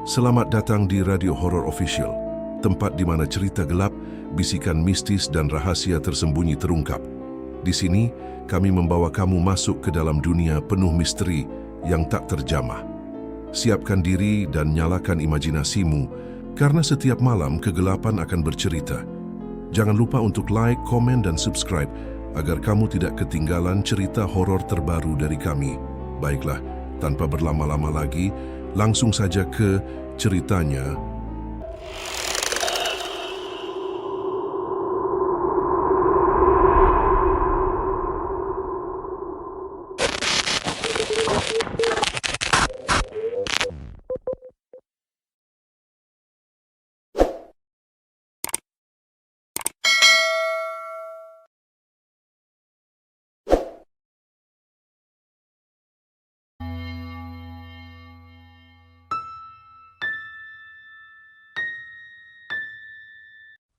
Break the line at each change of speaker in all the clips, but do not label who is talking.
Selamat datang di Radio Horror Official, tempat di mana cerita gelap, bisikan mistis dan rahasia tersembunyi terungkap. Di sini, kami membawa kamu masuk ke dalam dunia penuh misteri yang tak terjamah. Siapkan diri dan nyalakan imajinasimu, karena setiap malam kegelapan akan bercerita. Jangan lupa untuk like, komen, dan subscribe agar kamu tidak ketinggalan cerita horor terbaru dari kami. Baiklah, tanpa berlama-lama lagi, langsung saja ke ceritanya.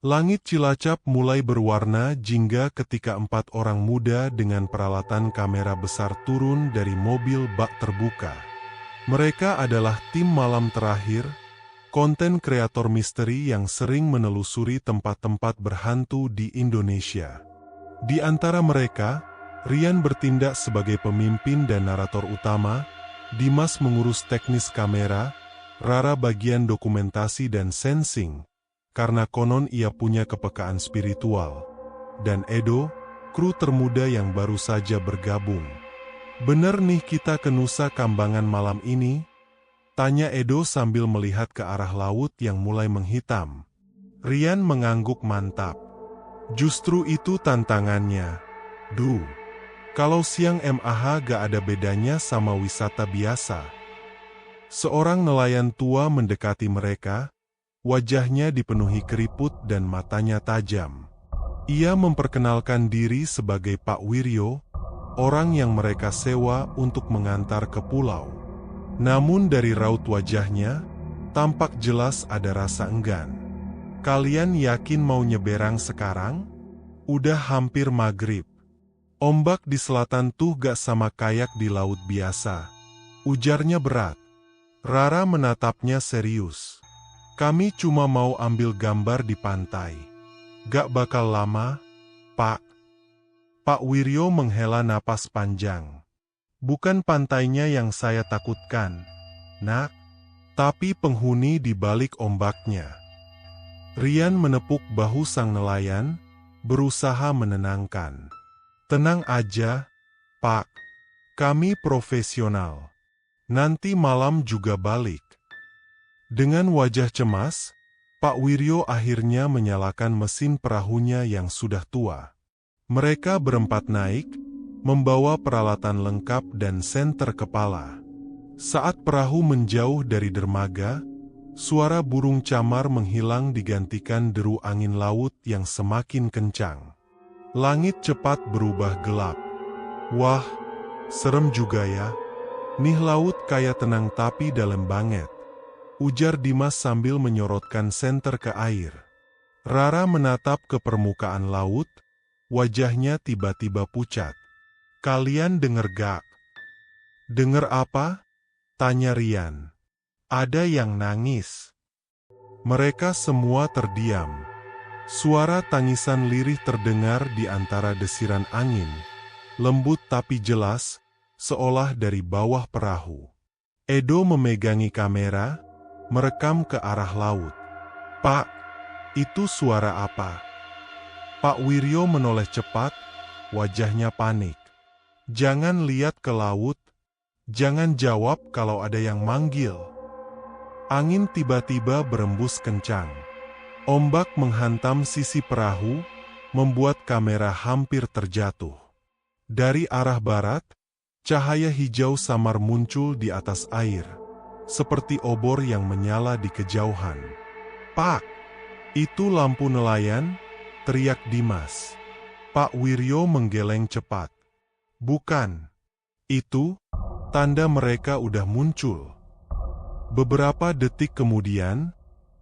Langit Cilacap mulai berwarna jingga ketika 4 orang muda dengan peralatan kamera besar turun dari mobil bak terbuka. Mereka adalah tim malam terakhir, konten kreator misteri yang sering menelusuri tempat-tempat berhantu di Indonesia. Di antara mereka, Rian bertindak sebagai pemimpin dan narator utama, Dimas mengurus teknis kamera, Rara bagian dokumentasi dan sensing, karena konon ia punya kepekaan spiritual, dan Edo, kru termuda yang baru saja bergabung. "Bener nih kita ke Nusa Kambangan malam ini?" tanya Edo sambil melihat ke arah laut yang mulai menghitam. Rian mengangguk mantap. Justru itu tantangannya. Kalau siang MAH gak ada bedanya sama wisata biasa. Seorang nelayan tua mendekati mereka. Wajahnya dipenuhi keriput dan matanya tajam. Ia memperkenalkan diri sebagai Pak Wiryo, orang yang mereka sewa untuk mengantar ke pulau. Namun dari raut wajahnya, tampak jelas ada rasa enggan. "Kalian yakin mau nyeberang sekarang? Udah hampir maghrib. Ombak di selatan tuh gak sama kayak di laut biasa," ujarnya berat. Rara menatapnya serius. "Kami cuma mau ambil gambar di pantai. Gak bakal lama, Pak." Pak Wiryo menghela napas panjang. "Bukan pantainya yang saya takutkan, Nak, tapi penghuni di balik ombaknya." Rian menepuk bahu sang nelayan, berusaha menenangkan. "Tenang aja, Pak. Kami profesional. Nanti malam juga balik." Dengan wajah cemas, Pak Wiryo akhirnya menyalakan mesin perahunya yang sudah tua. Mereka berempat naik, membawa peralatan lengkap dan senter kepala. Saat perahu menjauh dari dermaga, suara burung camar menghilang digantikan deru angin laut yang semakin kencang. Langit cepat berubah gelap. "Wah, serem juga ya. Nih laut kayak tenang tapi dalam banget," ujar Dimas sambil menyorotkan senter ke air. Rara menatap ke permukaan laut, wajahnya tiba-tiba pucat. "Kalian denger gak?" "Denger apa?" tanya Rian. "Ada yang nangis." Mereka semua terdiam. Suara tangisan lirih terdengar di antara desiran angin, lembut tapi jelas, seolah dari bawah perahu. Edo memegangi kamera, merekam ke arah laut. "Pak, itu suara apa?" Pak Wiryo menoleh cepat, wajahnya panik. "Jangan lihat ke laut, jangan jawab kalau ada yang manggil." Angin tiba-tiba berembus kencang. Ombak menghantam sisi perahu, membuat kamera hampir terjatuh. Dari arah barat, cahaya hijau samar muncul di atas air, seperti obor yang menyala di kejauhan. "Pak, itu lampu nelayan," teriak Dimas. Pak Wiryo menggeleng cepat. "Bukan. Itu tanda mereka udah muncul." Beberapa detik kemudian,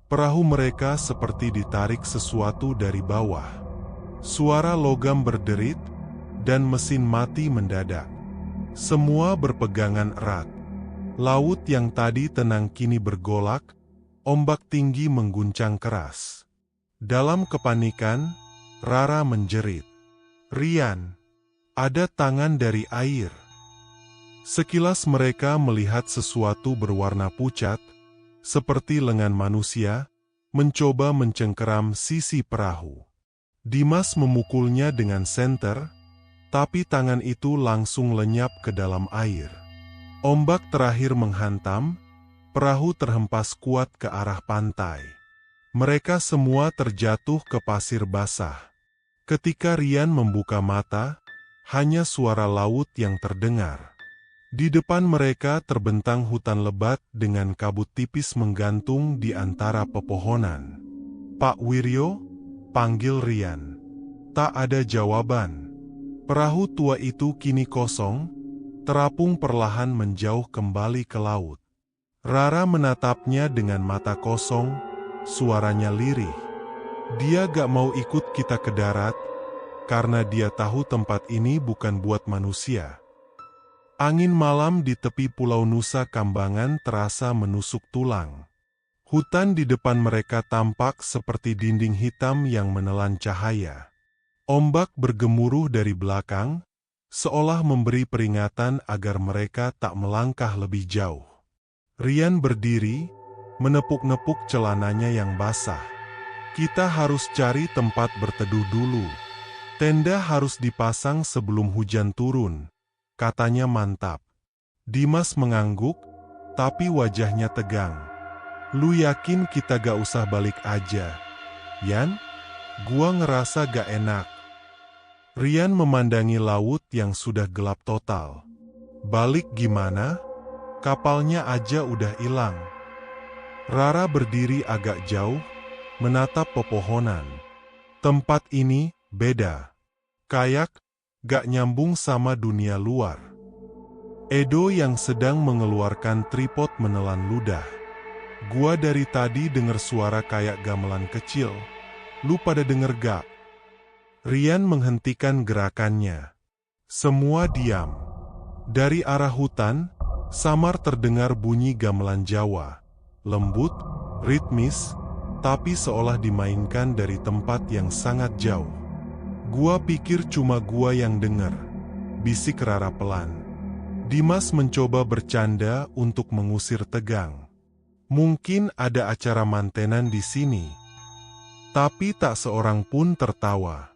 perahu mereka seperti ditarik sesuatu dari bawah. Suara logam berderit, dan mesin mati mendadak. Semua berpegangan erat. Laut yang tadi tenang kini bergolak, ombak tinggi mengguncang keras. Dalam kepanikan, Rara menjerit, "Rian, ada tangan dari air." Sekilas mereka melihat sesuatu berwarna pucat, seperti lengan manusia, mencoba mencengkeram sisi perahu. Dimas memukulnya dengan senter, tapi tangan itu langsung lenyap ke dalam air. Ombak terakhir menghantam, perahu terhempas kuat ke arah pantai. Mereka semua terjatuh ke pasir basah. Ketika Rian membuka mata, hanya suara laut yang terdengar. Di depan mereka terbentang hutan lebat dengan kabut tipis menggantung di antara pepohonan. "Pak Wiryo?" panggil Rian. Tak ada jawaban. Perahu tua itu kini kosong, terapung perlahan menjauh kembali ke laut. Rara menatapnya dengan mata kosong, suaranya lirih. Dia gak mau ikut kita ke darat, karena dia tahu tempat ini bukan buat manusia. Angin malam di tepi Pulau Nusa Kambangan terasa menusuk tulang. Hutan di depan mereka tampak seperti dinding hitam yang menelan cahaya. Ombak bergemuruh dari belakang, seolah memberi peringatan agar mereka tak melangkah lebih jauh. Rian berdiri, menepuk-nepuk celananya yang basah. "Kita harus cari tempat berteduh dulu. Tenda harus dipasang sebelum hujan turun," katanya mantap. Dimas mengangguk, tapi wajahnya tegang. "Lu yakin kita gak usah balik aja, Yan? Gua ngerasa gak enak." Rian memandangi laut yang sudah gelap total. "Balik gimana? Kapalnya aja udah hilang." Rara berdiri agak jauh, menatap pepohonan. "Tempat ini beda. Kayak gak nyambung sama dunia luar." Edo yang sedang mengeluarkan tripod menelan ludah. "Gua dari tadi denger suara kayak gamelan kecil. Lu pada denger gak?" Rian menghentikan gerakannya. Semua diam. Dari arah hutan, samar terdengar bunyi gamelan Jawa. Lembut, ritmis, tapi seolah dimainkan dari tempat yang sangat jauh. "Gua pikir cuma gua yang denger," bisik Rara pelan. Dimas mencoba bercanda untuk mengusir tegang. "Mungkin ada acara mantenan di sini." Tapi tak seorang pun tertawa.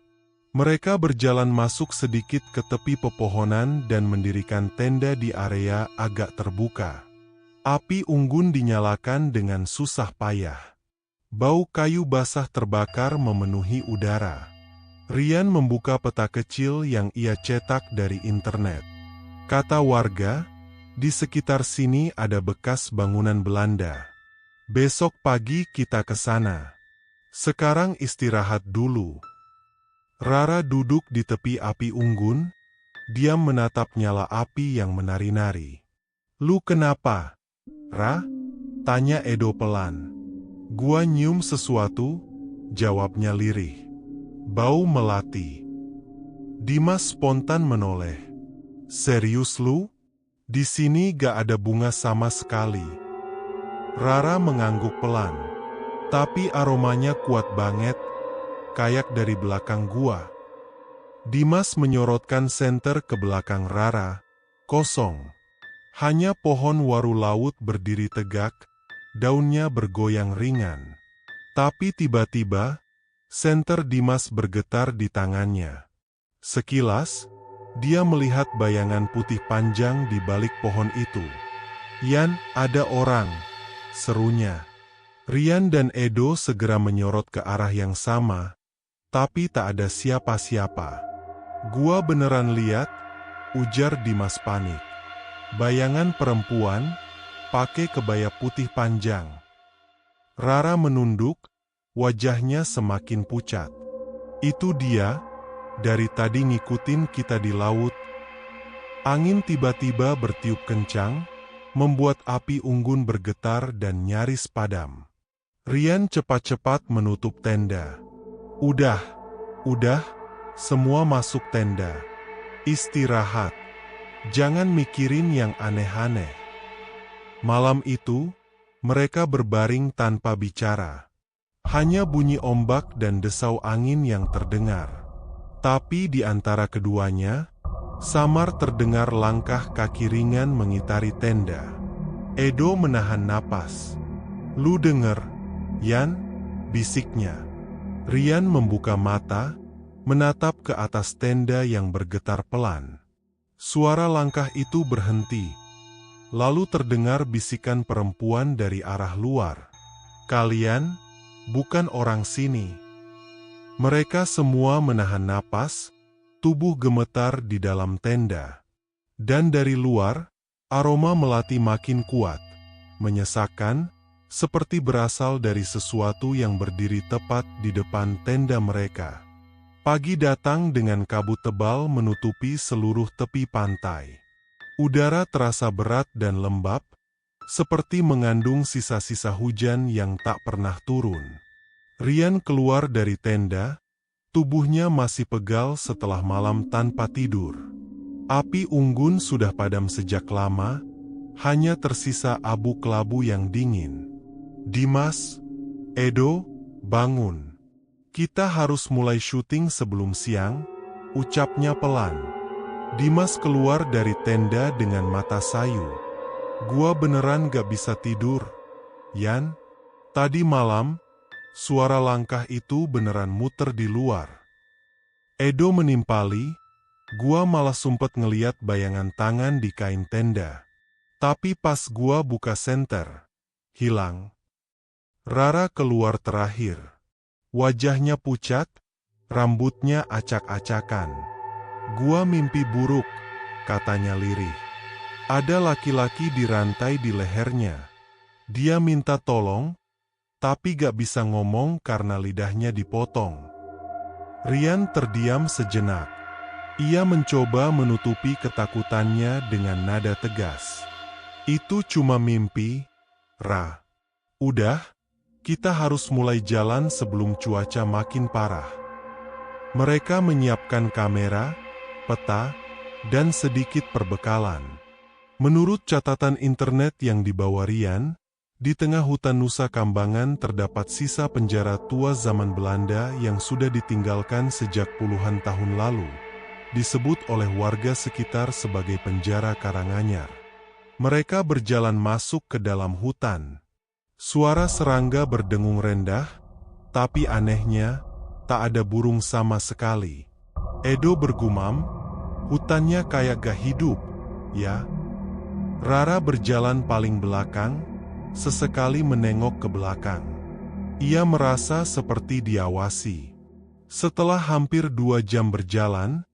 Mereka berjalan masuk sedikit ke tepi pepohonan dan mendirikan tenda di area agak terbuka. Api unggun dinyalakan dengan susah payah. Bau kayu basah terbakar memenuhi udara. Rian membuka peta kecil yang ia cetak dari internet. Kata warga, di sekitar sini ada bekas bangunan Belanda. "Besok pagi kita ke sana. Sekarang istirahat dulu." Rara duduk di tepi api unggun, diam menatap nyala api yang menari-nari. "Lu kenapa, Ra?" tanya Edo pelan. "Gua nyium sesuatu," jawabnya lirih. "Bau melati." Dimas spontan menoleh. "Serius lu? Di sini gak ada bunga sama sekali." Rara mengangguk pelan. "Tapi aromanya kuat banget, kayak dari belakang gua." Dimas menyorotkan senter ke belakang Rara, kosong. Hanya pohon waru laut berdiri tegak, daunnya bergoyang ringan. Tapi tiba-tiba, senter Dimas bergetar di tangannya. Sekilas, dia melihat bayangan putih panjang di balik pohon itu. "Yan, ada orang," serunya. Rian dan Edo segera menyorot ke arah yang sama, tapi tak ada siapa-siapa. "Gua beneran lihat," ujar Dimas panik. "Bayangan perempuan, pakai kebaya putih panjang." Rara menunduk, wajahnya semakin pucat. "Itu dia, dari tadi ngikutin kita di laut." Angin tiba-tiba bertiup kencang, membuat api unggun bergetar dan nyaris padam. Rian cepat-cepat menutup tenda. Udah, semua masuk tenda. Istirahat. Jangan mikirin yang aneh-aneh." Malam itu, mereka berbaring tanpa bicara. Hanya bunyi ombak dan desau angin yang terdengar. Tapi di antara keduanya, samar terdengar langkah kaki ringan mengitari tenda. Edo menahan napas. "Lu denger, Yan?" bisiknya. Rian membuka mata, menatap ke atas tenda yang bergetar pelan. Suara langkah itu berhenti. Lalu terdengar bisikan perempuan dari arah luar. "Kalian bukan orang sini." Mereka semua menahan napas, tubuh gemetar di dalam tenda. Dan dari luar, aroma melati makin kuat, menyesakkan, seperti berasal dari sesuatu yang berdiri tepat di depan tenda mereka. Pagi datang dengan kabut tebal menutupi seluruh tepi pantai. Udara terasa berat dan lembab, seperti mengandung sisa-sisa hujan yang tak pernah turun. Rian keluar dari tenda, tubuhnya masih pegal setelah malam tanpa tidur. Api unggun sudah padam sejak lama, hanya tersisa abu kelabu yang dingin. "Dimas, Edo, bangun. Kita harus mulai syuting sebelum siang," ucapnya pelan. Dimas keluar dari tenda dengan mata sayu. "Gua beneran gak bisa tidur, Yan. Tadi malam, suara langkah itu beneran muter di luar." Edo menimpali, "Gua malah sumpet ngeliat bayangan tangan di kain tenda. Tapi pas gua buka senter, hilang." Rara keluar terakhir. Wajahnya pucat, rambutnya acak-acakan. "Gua mimpi buruk," katanya lirih. "Ada laki-laki dirantai di lehernya. Dia minta tolong, tapi gak bisa ngomong karena lidahnya dipotong." Rian terdiam sejenak. Ia mencoba menutupi ketakutannya dengan nada tegas. "Itu cuma mimpi, Ra. Udah, kita harus mulai jalan sebelum cuaca makin parah." Mereka menyiapkan kamera, peta, dan sedikit perbekalan. Menurut catatan internet yang dibawa Rian, di tengah hutan Nusa Kambangan terdapat sisa penjara tua zaman Belanda yang sudah ditinggalkan sejak puluhan tahun lalu. Disebut oleh warga sekitar sebagai penjara Karanganyar. Mereka berjalan masuk ke dalam hutan. Suara serangga berdengung rendah, tapi anehnya, tak ada burung sama sekali. Edo bergumam, "Hutannya kayak gak hidup, ya?" Rara berjalan paling belakang, sesekali menengok ke belakang. Ia merasa seperti diawasi. Setelah hampir 2 jam berjalan,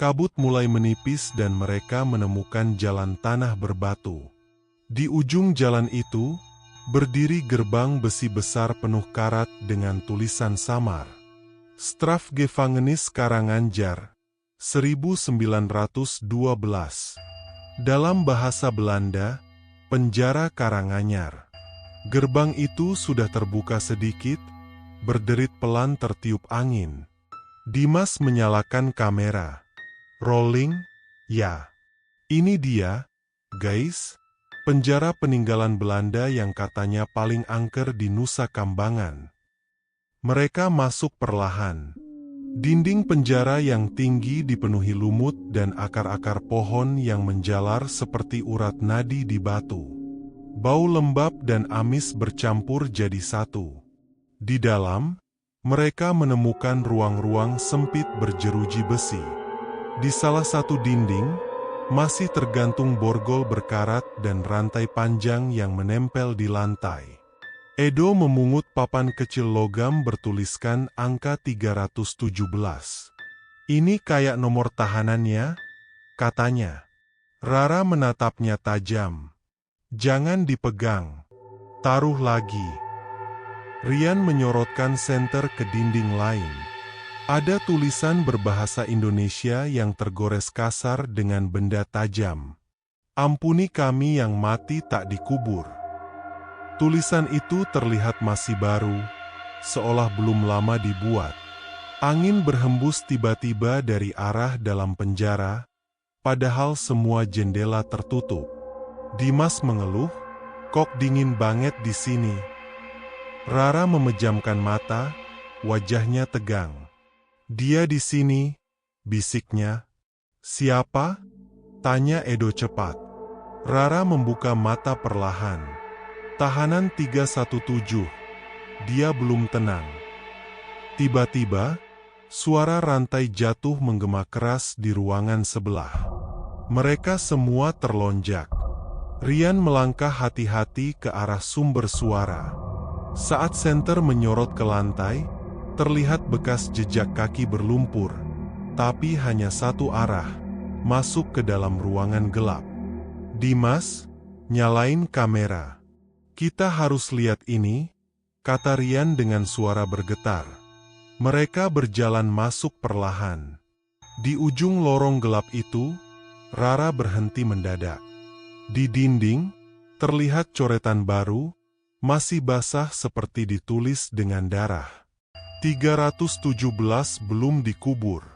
kabut mulai menipis dan mereka menemukan jalan tanah berbatu. Di ujung jalan itu, berdiri gerbang besi besar penuh karat dengan tulisan samar. Strafgevangenis Karanganyar, 1912. Dalam bahasa Belanda, penjara Karanganyar. Gerbang itu sudah terbuka sedikit, berderit pelan tertiup angin. Dimas menyalakan kamera. "Rolling, ya. Ini dia, guys, penjara peninggalan Belanda yang katanya paling angker di Nusa Kambangan." Mereka masuk perlahan. Dinding penjara yang tinggi dipenuhi lumut dan akar-akar pohon yang menjalar seperti urat nadi di batu. Bau lembab dan amis bercampur jadi satu. Di dalam, mereka menemukan ruang-ruang sempit berjeruji besi. Di salah satu dinding, masih tergantung borgol berkarat dan rantai panjang yang menempel di lantai. Edo memungut papan kecil logam bertuliskan angka 317. "Ini kayak nomor tahanannya," katanya. Rara menatapnya tajam. "Jangan dipegang. Taruh lagi." Rian menyorotkan senter ke dinding lain. Ada tulisan berbahasa Indonesia yang tergores kasar dengan benda tajam. "Ampuni kami yang mati tak dikubur." Tulisan itu terlihat masih baru, seolah belum lama dibuat. Angin berhembus tiba-tiba dari arah dalam penjara, padahal semua jendela tertutup. Dimas mengeluh, Kok dingin banget di sini. Rara memejamkan mata, wajahnya tegang. Dia di sini, bisiknya. Siapa? Tanya Edo cepat. Rara membuka mata perlahan. Tahanan 317. Dia belum tenang. Tiba-tiba, suara rantai jatuh menggema keras di ruangan sebelah. Mereka semua terlonjak. Rian melangkah hati-hati ke arah sumber suara. Saat senter menyorot ke lantai, terlihat bekas jejak kaki berlumpur, tapi hanya satu arah, masuk ke dalam ruangan gelap. Dimas, nyalain kamera. Kita harus lihat ini, kata Rian dengan suara bergetar. Mereka berjalan masuk perlahan. Di ujung lorong gelap itu, Rara berhenti mendadak. Di dinding, terlihat coretan baru, masih basah seperti ditulis dengan darah. 317 belum dikubur.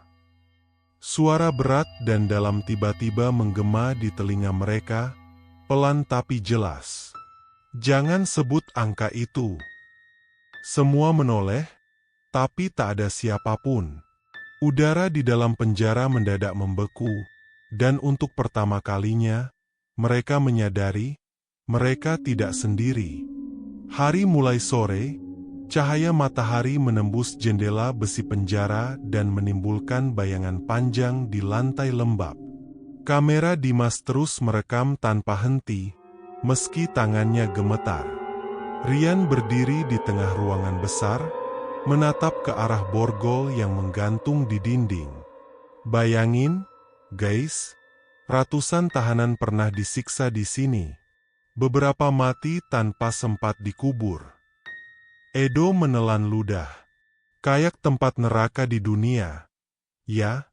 Suara berat dan dalam tiba-tiba menggema di telinga mereka, pelan tapi jelas. Jangan sebut angka itu. Semua menoleh, tapi tak ada siapapun. Udara di dalam penjara mendadak membeku, dan untuk pertama kalinya, mereka menyadari, mereka tidak sendiri. Hari mulai sore, cahaya matahari menembus jendela besi penjara dan menimbulkan bayangan panjang di lantai lembab. Kamera Dimas terus merekam tanpa henti, meski tangannya gemetar. Rian berdiri di tengah ruangan besar, menatap ke arah borgol yang menggantung di dinding. Bayangin, guys, ratusan tahanan pernah disiksa di sini. Beberapa mati tanpa sempat dikubur. Edo menelan ludah. Kayak tempat neraka di dunia. Ya.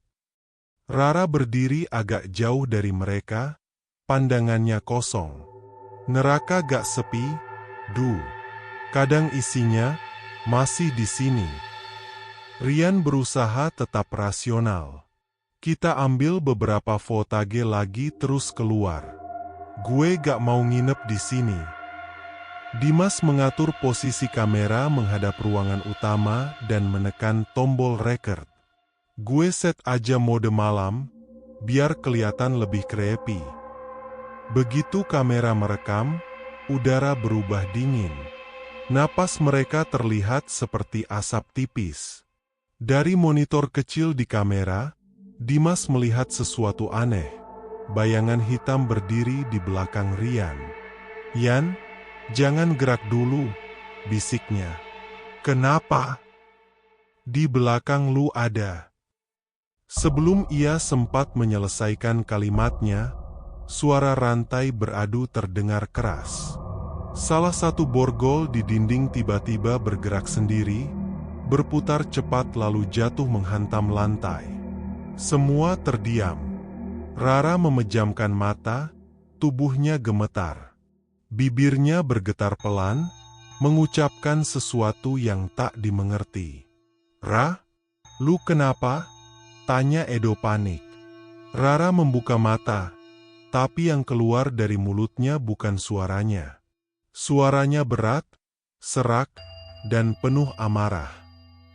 Rara berdiri agak jauh dari mereka, pandangannya kosong. Neraka gak sepi, kadang isinya masih di sini. Rian berusaha tetap rasional. Kita ambil beberapa fotage lagi terus keluar. Gue gak mau nginep di sini. Dimas mengatur posisi kamera menghadap ruangan utama dan menekan tombol record. Gue set aja mode malam, biar kelihatan lebih creepy. Begitu kamera merekam, udara berubah dingin. Napas mereka terlihat seperti asap tipis. Dari monitor kecil di kamera, Dimas melihat sesuatu aneh. Bayangan hitam berdiri di belakang Rian. "Yan, jangan gerak dulu," bisiknya. "Kenapa?" "Di belakang lu ada." Sebelum ia sempat menyelesaikan kalimatnya, suara rantai beradu terdengar keras. Salah satu borgol di dinding tiba-tiba bergerak sendiri, berputar cepat lalu jatuh menghantam lantai. Semua terdiam. Rara memejamkan mata, tubuhnya gemetar. Bibirnya bergetar pelan, mengucapkan sesuatu yang tak dimengerti. "Ra, lu kenapa?" tanya Edo panik. Rara membuka mata, tapi yang keluar dari mulutnya bukan suaranya. Suaranya berat, serak, dan penuh amarah.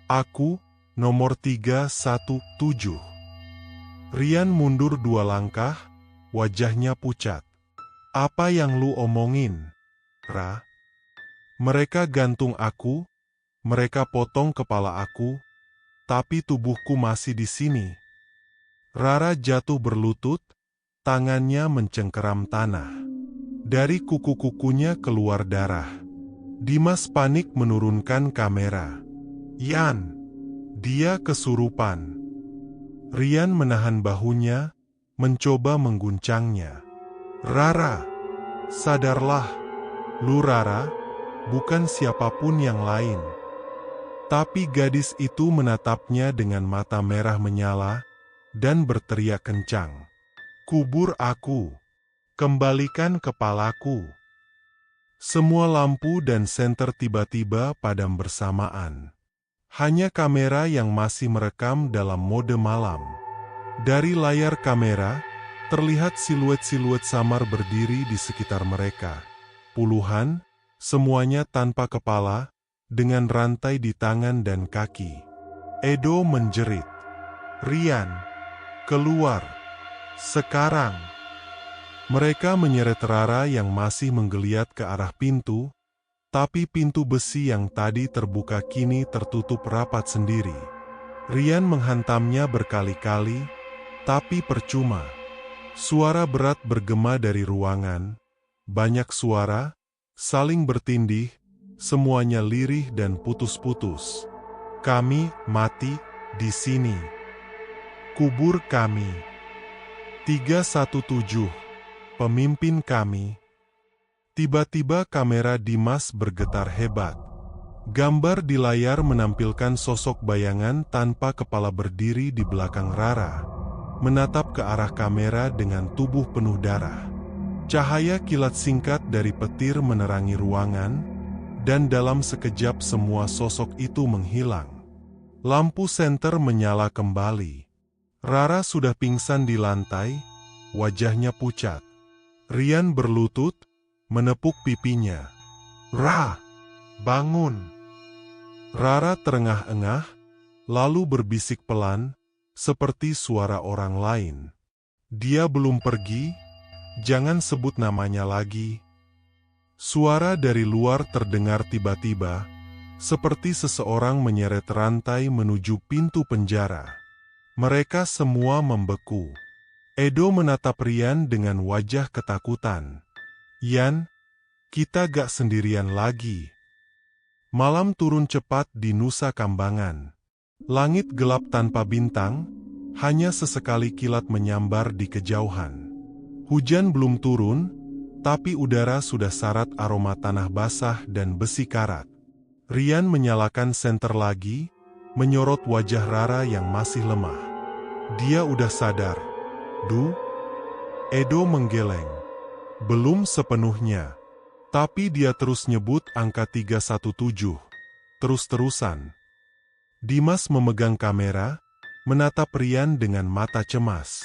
"Aku, nomor 317. Rian mundur 2 langkah, wajahnya pucat. "Apa yang lu omongin, Ra?" "Mereka gantung aku, mereka potong kepala aku, tapi tubuhku masih di sini." Rara jatuh berlutut, tangannya mencengkeram tanah. Dari kuku-kukunya keluar darah. Dimas panik menurunkan kamera. "Yan, dia kesurupan." Rian menahan bahunya, mencoba mengguncangnya. "Rara, sadarlah. Lu Rara, bukan siapapun yang lain." Tapi gadis itu menatapnya dengan mata merah menyala, dan berteriak kencang. "Kubur aku. Kembalikan kepalaku." Semua lampu dan senter tiba-tiba padam bersamaan. Hanya kamera yang masih merekam dalam mode malam. Dari layar kamera, terlihat siluet-siluet samar berdiri di sekitar mereka. puluhan, semuanya tanpa kepala, dengan rantai di tangan dan kaki. Edo menjerit, "Rian, keluar! Sekarang!" Mereka menyeret Rara yang masih menggeliat ke arah pintu, tapi pintu besi yang tadi terbuka kini tertutup rapat sendiri. Rian menghantamnya berkali-kali, tapi percuma. Suara berat bergema dari ruangan, banyak suara, saling bertindih, semuanya lirih dan putus-putus. "Kami mati di sini. Kubur kami. 317, pemimpin kami." Tiba-tiba kamera Dimas bergetar hebat. Gambar di layar menampilkan sosok bayangan tanpa kepala berdiri di belakang Rara, menatap ke arah kamera dengan tubuh penuh darah. Cahaya kilat singkat dari petir menerangi ruangan, dan dalam sekejap semua sosok itu menghilang. Lampu senter menyala kembali. Rara sudah pingsan di lantai, wajahnya pucat. Rian berlutut, menepuk pipinya. "Ra, bangun!" Rara terengah-engah, lalu berbisik pelan, seperti suara orang lain. "Dia belum pergi, jangan sebut namanya lagi." Suara dari luar terdengar tiba-tiba, seperti seseorang menyeret rantai menuju pintu penjara. Mereka semua membeku. Edo menatap Rian dengan wajah ketakutan. "Yan, kita gak sendirian lagi." Malam turun cepat di Nusa Kambangan. Langit gelap tanpa bintang, hanya sesekali kilat menyambar di kejauhan. Hujan belum turun, tapi udara sudah syarat aroma tanah basah dan besi karat. Rian menyalakan senter lagi, menyorot wajah Rara yang masih lemah. "Dia udah sadar, Du?" Edo menggeleng. "Belum sepenuhnya." Tapi dia terus nyebut angka 317, terus-terusan. Dimas memegang kamera, menatap Rian dengan mata cemas.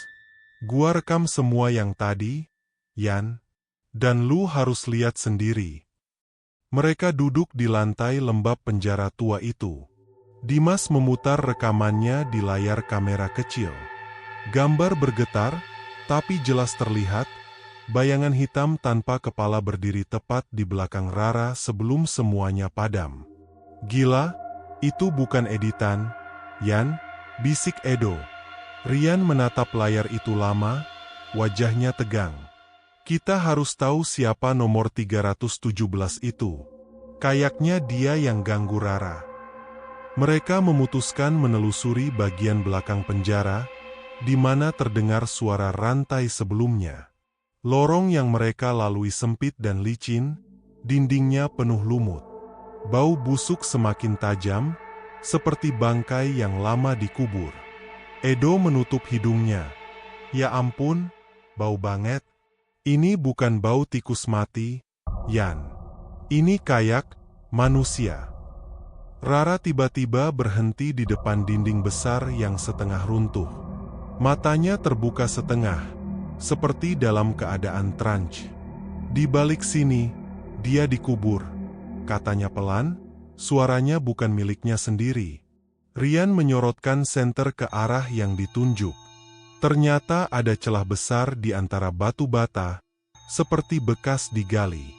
"Gua rekam semua yang tadi, Yan. Dan lu harus lihat sendiri." Mereka duduk di lantai lembab penjara tua itu. Dimas memutar rekamannya di layar kamera kecil. Gambar bergetar, tapi jelas terlihat, bayangan hitam tanpa kepala berdiri tepat di belakang Rara sebelum semuanya padam. "Gila, itu bukan editan, Yan," bisik Edo. Rian menatap layar itu lama, wajahnya tegang. "Kita harus tahu siapa nomor 317 itu. Kayaknya dia yang ganggu Rara." Mereka memutuskan menelusuri bagian belakang penjara, di mana terdengar suara rantai sebelumnya. Lorong yang mereka lalui sempit dan licin, dindingnya penuh lumut. Bau busuk semakin tajam, seperti bangkai yang lama dikubur. Edo menutup hidungnya. "Ya ampun, bau banget. Ini bukan bau tikus mati, Yan. Ini kayak manusia." Rara tiba-tiba berhenti di depan dinding besar yang setengah runtuh. Matanya terbuka setengah, seperti dalam keadaan trance. "Di balik sini, dia dikubur," katanya pelan, suaranya bukan miliknya sendiri. Rian menyorotkan senter ke arah yang ditunjuk. Ternyata ada celah besar di antara batu bata, seperti bekas digali.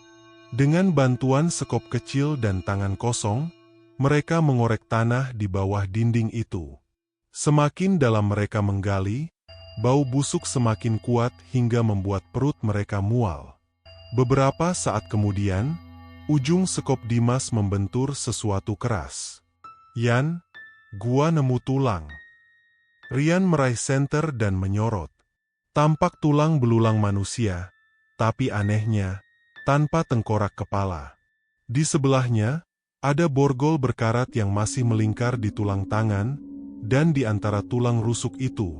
Dengan bantuan sekop kecil dan tangan kosong, mereka mengorek tanah di bawah dinding itu. Semakin dalam mereka menggali, bau busuk semakin kuat hingga membuat perut mereka mual. Beberapa saat kemudian, ujung sekop Dimas membentur sesuatu keras. "Yan, gua nemu tulang." Rian meraih senter dan menyorot. Tampak tulang belulang manusia, tapi anehnya, tanpa tengkorak kepala. Di sebelahnya, ada borgol berkarat yang masih melingkar di tulang tangan, dan di antara tulang rusuk itu,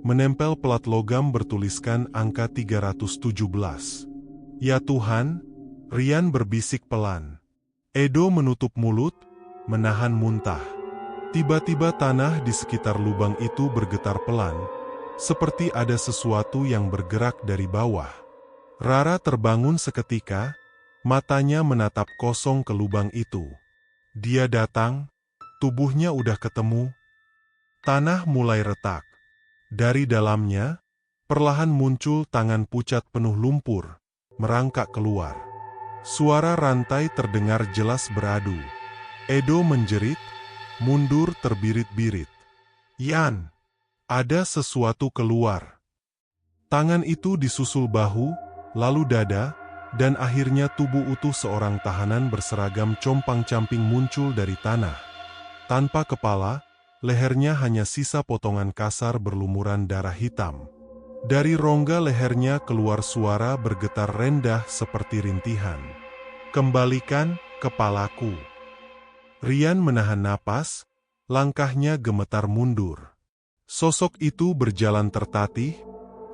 menempel pelat logam bertuliskan angka 317. "Ya Tuhan," Rian berbisik pelan. Edo menutup mulut, menahan muntah. Tiba-tiba tanah di sekitar lubang itu bergetar pelan, seperti ada sesuatu yang bergerak dari bawah. Rara terbangun seketika, Matanya menatap kosong ke lubang itu. Dia datang, tubuhnya udah ketemu. Tanah mulai retak. Dari dalamnya, perlahan muncul tangan pucat penuh lumpur, merangkak keluar. Suara rantai terdengar jelas beradu. Edo menjerit, mundur terbirit-birit. "Yan, ada sesuatu keluar." Tangan itu disusul bahu, lalu dada, dan akhirnya tubuh utuh seorang tahanan berseragam compang-camping muncul dari tanah. Tanpa kepala, lehernya hanya sisa potongan kasar berlumuran darah hitam. Dari rongga lehernya keluar suara bergetar rendah seperti rintihan. "Kembalikan kepalaku." Rian menahan napas, langkahnya gemetar mundur. Sosok itu berjalan tertatih,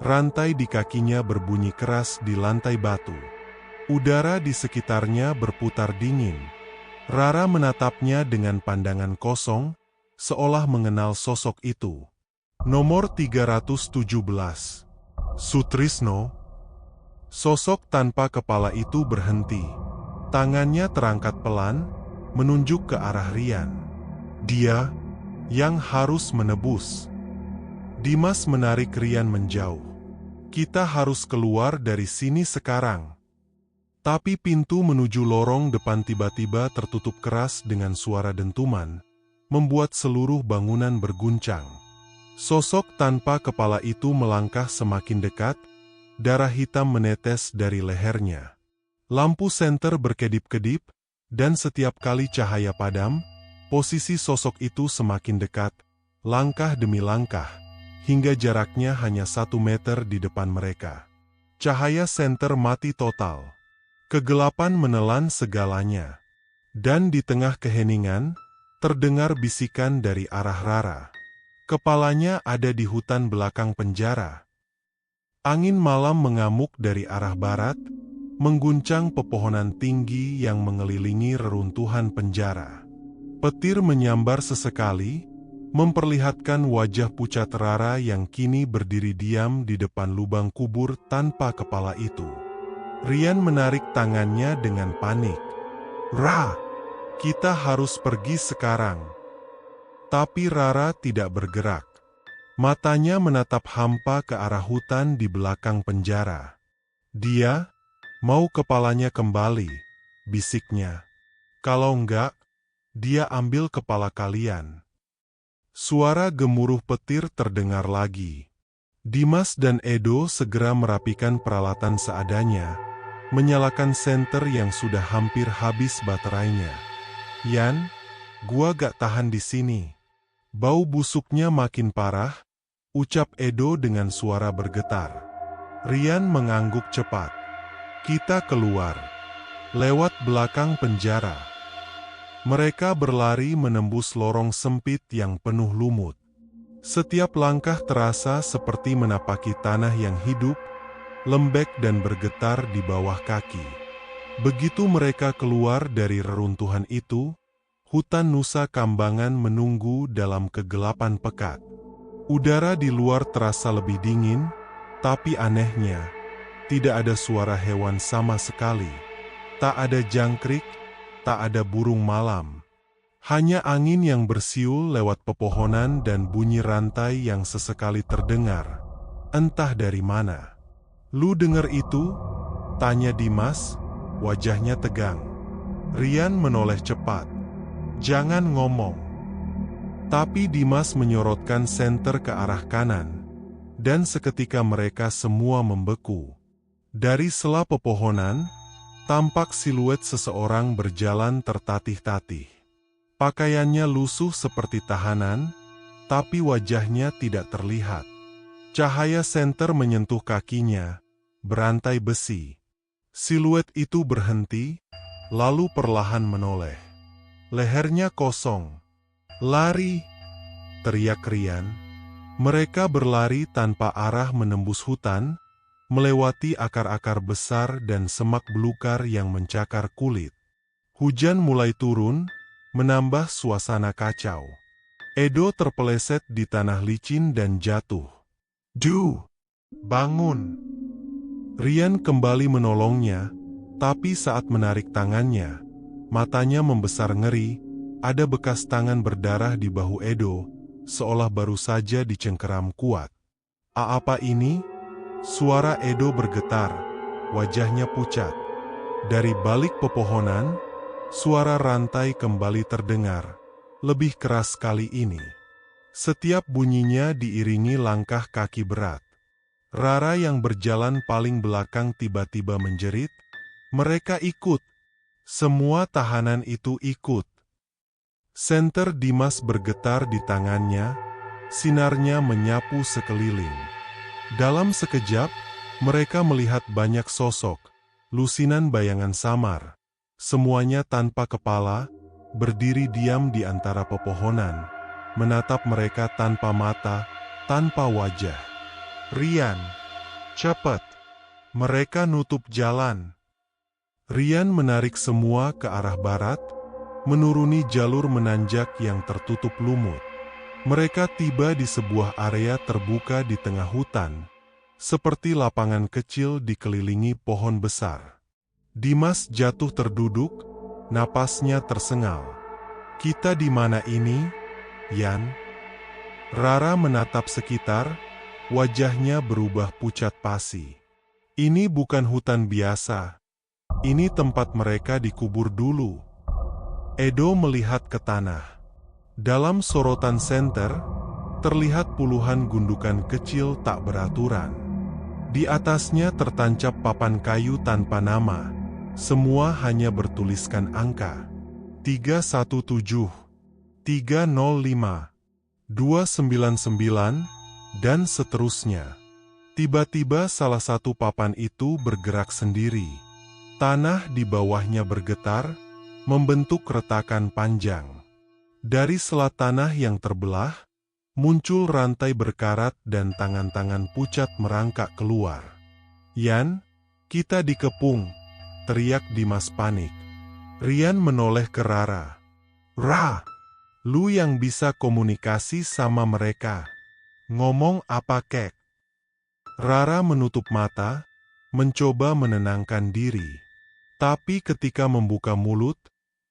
rantai di kakinya berbunyi keras di lantai batu. Udara di sekitarnya berputar dingin. Rara menatapnya dengan pandangan kosong, seolah mengenal sosok itu. Nomor 317. Sutrisno. Sosok tanpa kepala itu berhenti. Tangannya terangkat pelan, menunjuk ke arah Rian. Dia yang harus menebus. Dimas menarik Rian menjauh. "Kita harus keluar dari sini sekarang." Tapi pintu menuju lorong depan tiba-tiba tertutup keras dengan suara dentuman, membuat seluruh bangunan berguncang. Sosok tanpa kepala itu melangkah semakin dekat, darah hitam menetes dari lehernya. Lampu senter berkedip-kedip, dan setiap kali cahaya padam, posisi sosok itu semakin dekat, langkah demi langkah, hingga jaraknya hanya 1 meter di depan mereka. Cahaya senter mati total. Kegelapan menelan segalanya. Dan di tengah keheningan, terdengar bisikan dari arah Rara. Kepalanya ada di hutan belakang penjara. Angin malam mengamuk dari arah barat, mengguncang pepohonan tinggi yang mengelilingi reruntuhan penjara. Petir menyambar sesekali, memperlihatkan wajah pucat Rara yang kini berdiri diam di depan lubang kubur tanpa kepala itu. Rian menarik tangannya dengan panik. "Ra, kita harus pergi sekarang." Tapi Rara tidak bergerak. Matanya menatap hampa ke arah hutan di belakang penjara. "Dia mau kepalanya kembali," bisiknya. "Kalau enggak, dia ambil kepala kalian." Suara gemuruh petir terdengar lagi. Dimas dan Edo segera merapikan peralatan seadanya, menyalakan senter yang sudah hampir habis baterainya. "Yan, gua gak tahan di sini." Bau busuknya makin parah, ucap Edo dengan suara bergetar. Rian mengangguk cepat. "Kita keluar. Lewat belakang penjara." Mereka berlari menembus lorong sempit yang penuh lumut. Setiap langkah terasa seperti menapaki tanah yang hidup, lembek dan bergetar di bawah kaki. Begitu mereka keluar dari reruntuhan itu, hutan Nusa Kambangan menunggu dalam kegelapan pekat. Udara di luar terasa lebih dingin, tapi anehnya, tidak ada suara hewan sama sekali. Tak ada jangkrik, tak ada burung malam. Hanya angin yang bersiul lewat pepohonan dan bunyi rantai yang sesekali terdengar, entah dari mana. "Lu denger itu?" tanya Dimas, wajahnya tegang. Rian menoleh cepat. "Jangan ngomong." Tapi Dimas menyorotkan senter ke arah kanan, dan seketika mereka semua membeku. Dari sela pepohonan, tampak siluet seseorang berjalan tertatih-tatih. Pakaiannya lusuh seperti tahanan, tapi wajahnya tidak terlihat. Cahaya senter menyentuh kakinya, berantai besi. Siluet itu berhenti, lalu perlahan menoleh. Lehernya kosong. "Lari!" teriak Rian. Mereka berlari tanpa arah menembus hutan, melewati akar-akar besar dan semak belukar yang mencakar kulit. Hujan mulai turun, menambah suasana kacau. Edo terpeleset di tanah licin dan jatuh. "Duh, bangun!" Rian kembali menolongnya, Tapi saat menarik tangannya, matanya membesar ngeri, ada bekas tangan berdarah di bahu Edo, seolah baru saja dicengkeram kuat. Apa ini? Suara Edo bergetar, wajahnya pucat. Dari balik pepohonan, suara rantai kembali terdengar, lebih keras kali ini. Setiap bunyinya diiringi langkah kaki berat. Rara yang berjalan paling belakang tiba-tiba menjerit, "Mereka ikut!" Semua tahanan itu ikut. Senter Dimas bergetar di tangannya, sinarnya menyapu sekeliling. Dalam sekejap, mereka melihat banyak sosok, lusinan bayangan samar. Semuanya tanpa kepala, berdiri diam di antara pepohonan, menatap mereka tanpa mata, tanpa wajah. "Rian, cepat!" Mereka nutup jalan. Rian menarik semua ke arah barat, menuruni jalur menanjak yang tertutup lumut. Mereka tiba di sebuah area terbuka di tengah hutan, seperti lapangan kecil dikelilingi pohon besar. Dimas jatuh terduduk, napasnya tersengal. "Kita di mana ini, Yan?" Rara menatap sekitar, wajahnya berubah pucat pasi. "Ini bukan hutan biasa. Ini tempat mereka dikubur dulu." Edo melihat ke tanah. Dalam sorotan senter, terlihat puluhan gundukan kecil tak beraturan. Di atasnya tertancap papan kayu tanpa nama. Semua hanya bertuliskan angka. 317, 305, 299, dan seterusnya. Tiba-tiba salah satu papan itu bergerak sendiri. Tanah di bawahnya bergetar, membentuk retakan panjang. Dari selat tanah yang terbelah, muncul rantai berkarat dan tangan-tangan pucat merangkak keluar. "Yan, kita dikepung!" teriak Dimas panik. Rian menoleh ke Rara. "Ra, lu yang bisa komunikasi sama mereka. Ngomong apa kek?" Rara menutup mata, mencoba menenangkan diri. Tapi ketika membuka mulut,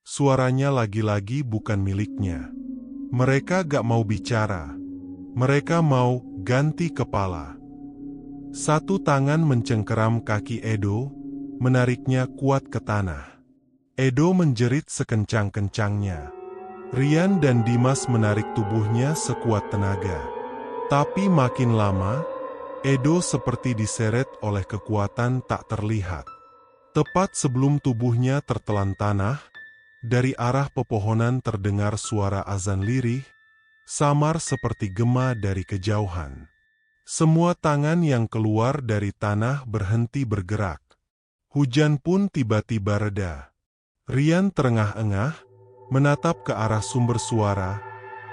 suaranya lagi-lagi bukan miliknya. Mereka gak mau bicara. Mereka mau ganti kepala. Satu tangan mencengkeram kaki Edo, menariknya kuat ke tanah. Edo menjerit sekencang-kencangnya. Rian dan Dimas menarik tubuhnya sekuat tenaga. Tapi makin lama, Edo seperti diseret oleh kekuatan tak terlihat. Tepat sebelum tubuhnya tertelan tanah, dari arah pepohonan terdengar suara azan lirih, samar seperti gema dari kejauhan. Semua tangan yang keluar dari tanah berhenti bergerak. Hujan pun tiba-tiba reda. Rian terengah-engah, menatap ke arah sumber suara,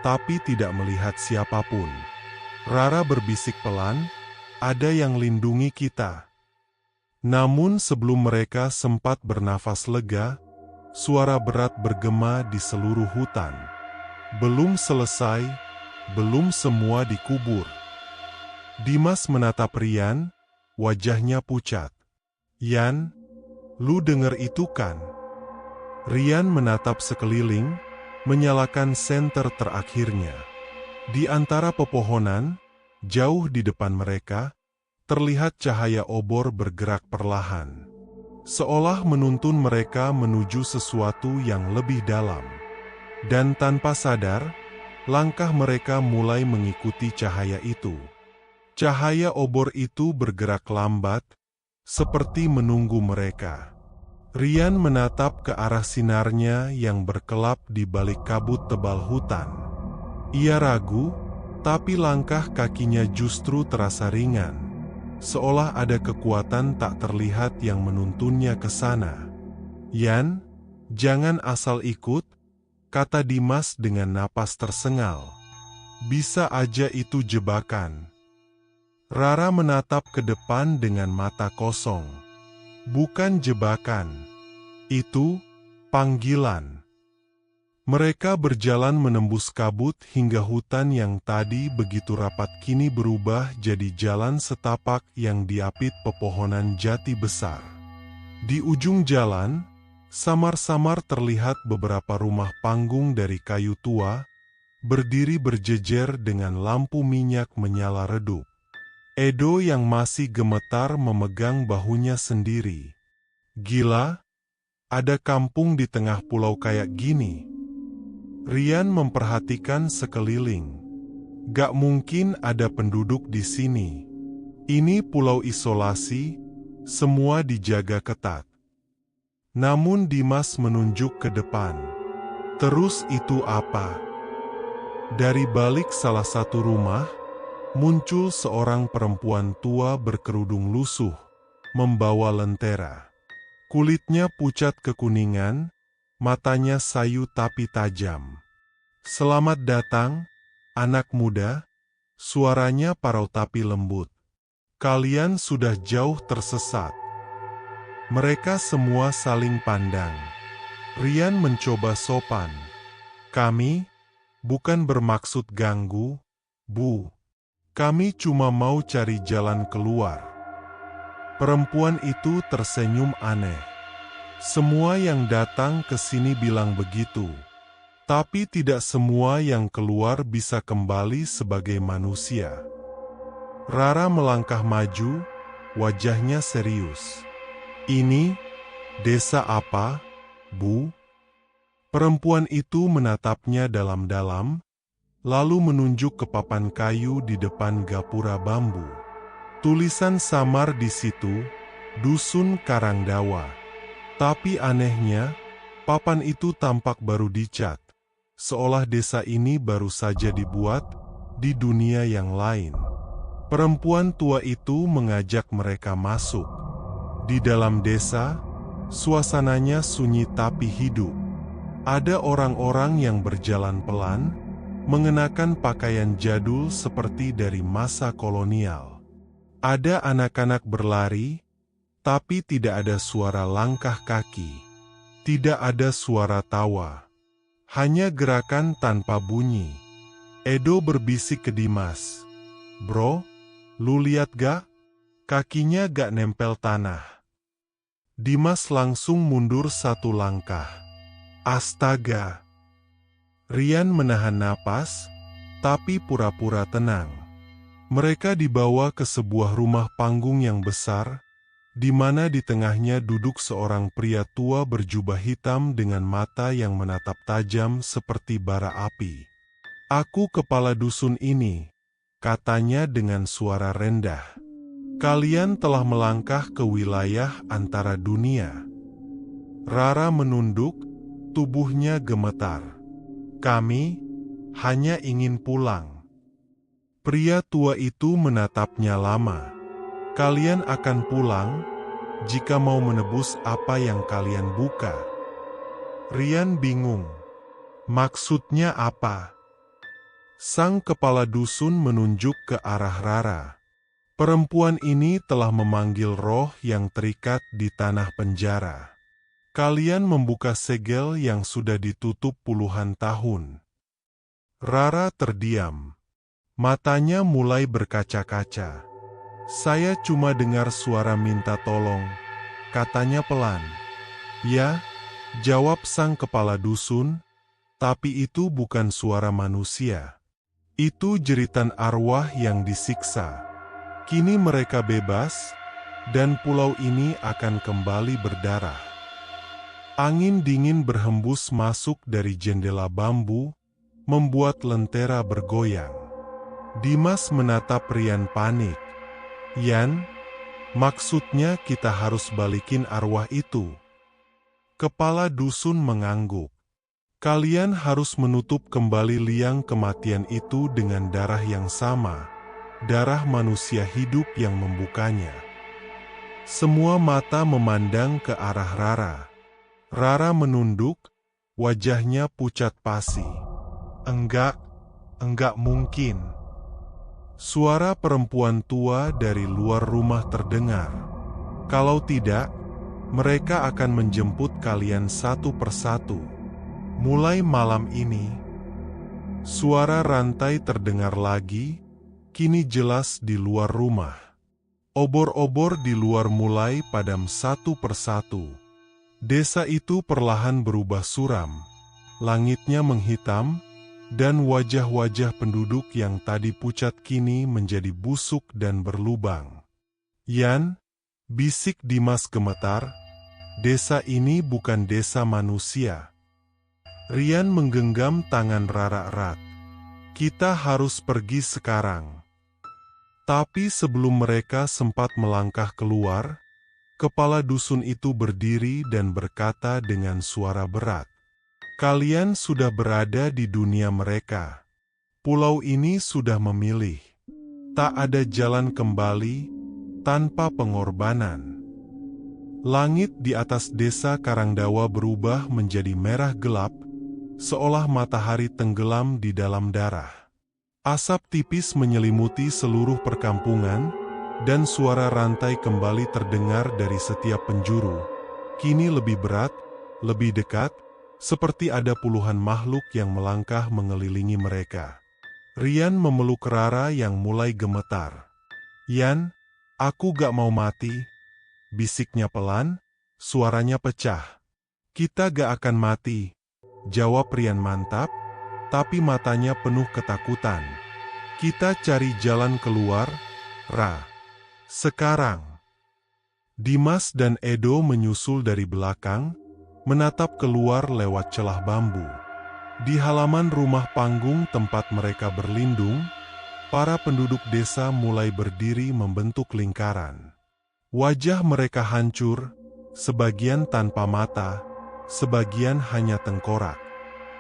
tapi tidak melihat siapapun. Rara berbisik pelan, "Ada yang lindungi kita." Namun sebelum mereka sempat bernafas lega, suara berat bergema di seluruh hutan. Belum selesai, belum semua dikubur. Dimas menatap Rian, wajahnya pucat. "Yan, lu denger itu kan?" Rian menatap sekeliling, menyalakan senter terakhirnya. Di antara pepohonan, jauh di depan mereka, terlihat cahaya obor bergerak perlahan, seolah menuntun mereka menuju sesuatu yang lebih dalam. Dan tanpa sadar, langkah mereka mulai mengikuti cahaya itu. Cahaya obor itu bergerak lambat, seperti menunggu mereka. Rian menatap ke arah sinarnya yang berkelap di balik kabut tebal hutan. Ia ragu, tapi langkah kakinya justru terasa ringan. Seolah ada kekuatan tak terlihat yang menuntunnya ke sana. "Yan, jangan asal ikut," kata Dimas dengan napas tersengal. "Bisa aja itu jebakan." Rara menatap ke depan dengan mata kosong. Bukan jebakan. Itu panggilan. Mereka berjalan menembus kabut hingga hutan yang tadi begitu rapat kini berubah jadi jalan setapak yang diapit pepohonan jati besar. Di ujung jalan, samar-samar terlihat beberapa rumah panggung dari kayu tua, berdiri berjejer dengan lampu minyak menyala redup. Edo yang masih gemetar memegang bahunya sendiri. Gila, ada kampung di tengah pulau kayak gini. Rian memperhatikan sekeliling. Gak mungkin ada penduduk di sini. Ini pulau isolasi, semua dijaga ketat. Namun Dimas menunjuk ke depan. Terus itu apa? Dari balik salah satu rumah, muncul seorang perempuan tua berkerudung lusuh, membawa lentera. Kulitnya pucat kekuningan, matanya sayu tapi tajam. "Selamat datang, anak muda," suaranya parau tapi lembut. "Kalian sudah jauh tersesat." Mereka semua saling pandang. Rian mencoba sopan. "Kami bukan bermaksud ganggu, Bu. Kami cuma mau cari jalan keluar." Perempuan itu tersenyum aneh. Semua yang datang ke sini bilang begitu. Tapi tidak semua yang keluar bisa kembali sebagai manusia. Rara melangkah maju, wajahnya serius. "Ini desa apa, Bu?" Perempuan itu menatapnya dalam-dalam, lalu menunjuk ke papan kayu di depan gapura bambu. Tulisan samar di situ, "Dusun Karangdawa." Tapi anehnya, papan itu tampak baru dicat. Seolah desa ini baru saja dibuat di dunia yang lain. Perempuan tua itu mengajak mereka masuk. Di dalam desa, suasananya sunyi tapi hidup. Ada orang-orang yang berjalan pelan, mengenakan pakaian jadul seperti dari masa kolonial. Ada anak-anak berlari, tapi tidak ada suara langkah kaki. Tidak ada suara tawa. Hanya gerakan tanpa bunyi. Edo berbisik ke Dimas. "Bro, lu lihat gak? Kakinya gak nempel tanah." Dimas langsung mundur satu langkah. "Astaga!" Rian menahan napas, tapi pura-pura tenang. Mereka dibawa ke sebuah rumah panggung yang besar, di mana di tengahnya duduk seorang pria tua berjubah hitam dengan mata yang menatap tajam seperti bara api. "Aku kepala dusun ini," katanya dengan suara rendah. "Kalian telah melangkah ke wilayah antara dunia." Rara menunduk, tubuhnya gemetar. "Kami hanya ingin pulang." Pria tua itu menatapnya lama. "Kalian akan pulang jika mau menebus apa yang kalian buka." Rian bingung. Maksudnya apa? Sang kepala dusun menunjuk ke arah Rara. "Perempuan ini telah memanggil roh yang terikat di tanah penjara. Kalian membuka segel yang sudah ditutup puluhan tahun." Rara terdiam. Matanya mulai berkaca-kaca. "Saya cuma dengar suara minta tolong," katanya pelan. "Ya," jawab sang kepala dusun, "tapi itu bukan suara manusia. Itu jeritan arwah yang disiksa. Kini mereka bebas, dan pulau ini akan kembali berdarah." Angin dingin berhembus masuk dari jendela bambu, membuat lentera bergoyang. Dimas menatap Rian panik. "Yan, maksudnya kita harus balikin arwah itu?" Kepala dusun mengangguk. "Kalian harus menutup kembali liang kematian itu dengan darah yang sama, darah manusia hidup yang membukanya." Semua mata memandang ke arah Rara. Rara menunduk, wajahnya pucat pasi. Enggak mungkin." Suara perempuan tua dari luar rumah terdengar. "Kalau tidak, mereka akan menjemput kalian satu persatu. Mulai malam ini." Suara rantai terdengar lagi, kini jelas di luar rumah. Obor-obor di luar mulai padam satu persatu. Desa itu perlahan berubah suram. Langitnya menghitam, dan wajah-wajah penduduk yang tadi pucat kini menjadi busuk dan berlubang. "Yan," bisik Dimas gemetar, "desa ini bukan desa manusia." Rian menggenggam tangan Rara erat. "Kita harus pergi sekarang." Tapi sebelum mereka sempat melangkah keluar, kepala dusun itu berdiri dan berkata dengan suara berat, "Kalian sudah berada di dunia mereka. Pulau ini sudah memilih. Tak ada jalan kembali tanpa pengorbanan." Langit di atas desa Karangdawa berubah menjadi merah gelap, seolah matahari tenggelam di dalam darah. Asap tipis menyelimuti seluruh perkampungan, dan suara rantai kembali terdengar dari setiap penjuru. Kini lebih berat, lebih dekat, seperti ada puluhan makhluk yang melangkah mengelilingi mereka. Rian memeluk Rara yang mulai gemetar. "Yan, aku gak mau mati," bisiknya pelan, suaranya pecah. "Kita gak akan mati," jawab Rian mantap, tapi matanya penuh ketakutan. "Kita cari jalan keluar, Ra. Sekarang." Dimas dan Edo menyusul dari belakang, menatap keluar lewat celah bambu. Di halaman rumah panggung tempat mereka berlindung, para penduduk desa mulai berdiri membentuk lingkaran. Wajah mereka hancur, sebagian tanpa mata, sebagian hanya tengkorak.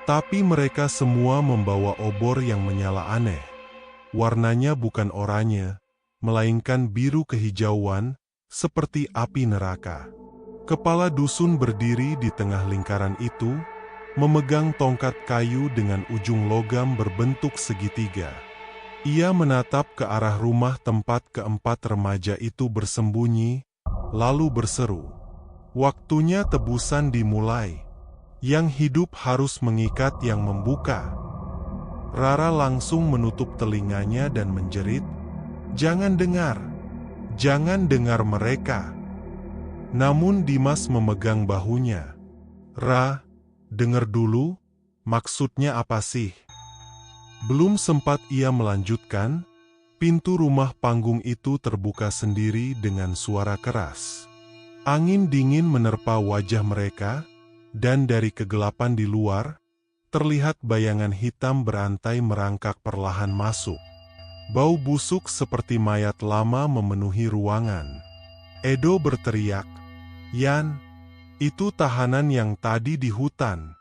Tapi mereka semua membawa obor yang menyala aneh. Warnanya bukan oranye, melainkan biru kehijauan, seperti api neraka. Kepala dusun berdiri di tengah lingkaran itu, memegang tongkat kayu dengan ujung logam berbentuk segitiga. Ia menatap ke arah rumah tempat keempat remaja itu bersembunyi, lalu berseru, "Waktunya tebusan dimulai. Yang hidup harus mengikat yang membuka." Rara langsung menutup telinganya dan menjerit, "Jangan dengar! Jangan dengar mereka!" Namun Dimas memegang bahunya. "Ra, dengar dulu, maksudnya apa sih?" Belum sempat ia melanjutkan, pintu rumah panggung itu terbuka sendiri dengan suara keras. Angin dingin menerpa wajah mereka, dan dari kegelapan di luar, terlihat bayangan hitam berantai merangkak perlahan masuk. Bau busuk seperti mayat lama memenuhi ruangan. Edo berteriak, "Yan, itu tahanan yang tadi di hutan."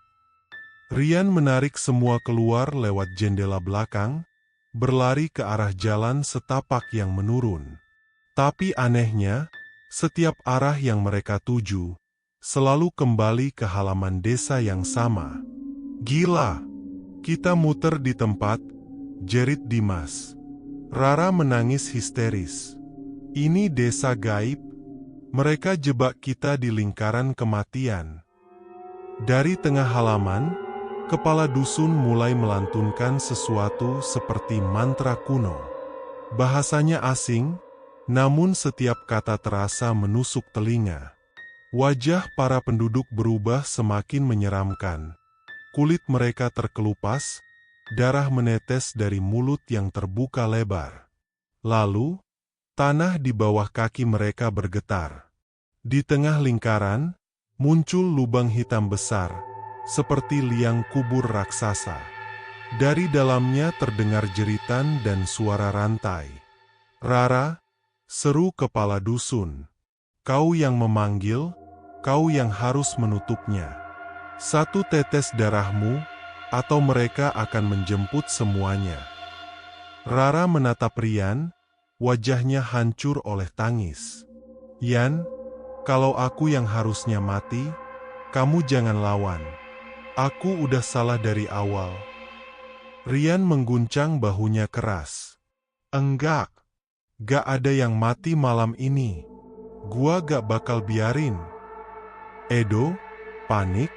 Rian menarik semua keluar lewat jendela belakang, berlari ke arah jalan setapak yang menurun. Tapi anehnya, setiap arah yang mereka tuju, selalu kembali ke halaman desa yang sama. "Gila, kita muter di tempat," jerit Dimas. Rara menangis histeris. "Ini desa gaib. Mereka jebak kita di lingkaran kematian." Dari tengah halaman, kepala dusun mulai melantunkan sesuatu seperti mantra kuno. Bahasanya asing, namun setiap kata terasa menusuk telinga. Wajah para penduduk berubah semakin menyeramkan. Kulit mereka terkelupas, darah menetes dari mulut yang terbuka lebar. Lalu, tanah di bawah kaki mereka bergetar. Di tengah lingkaran, muncul lubang hitam besar, seperti liang kubur raksasa. Dari dalamnya terdengar jeritan dan suara rantai. "Rara," seru kepala dusun. "Kau yang memanggil, kau yang harus menutupnya. Satu tetes darahmu, atau mereka akan menjemput semuanya." Rara menatap Rian, wajahnya hancur oleh tangis. "Yan, kalau aku yang harusnya mati, kamu jangan lawan. Aku udah salah dari awal." Rian mengguncang bahunya keras. "Enggak, gak ada yang mati malam ini. Gua gak bakal biarin." Edo, panik,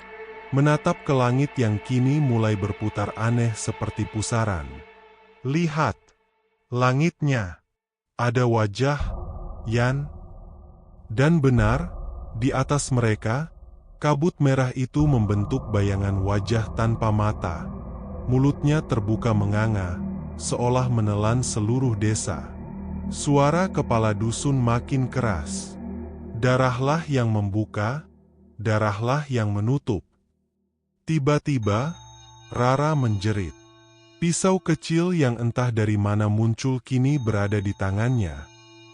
menatap ke langit yang kini mulai berputar aneh seperti pusaran. "Lihat, langitnya. Ada wajah, Yan. Dan benar, di atas mereka, kabut merah itu membentuk bayangan wajah tanpa mata. Mulutnya terbuka menganga, seolah menelan seluruh desa. Suara kepala dusun makin keras. Darahlah yang membuka, darahlah yang menutup. Tiba-tiba, Rara menjerit. Pisau kecil yang entah dari mana muncul kini berada di tangannya.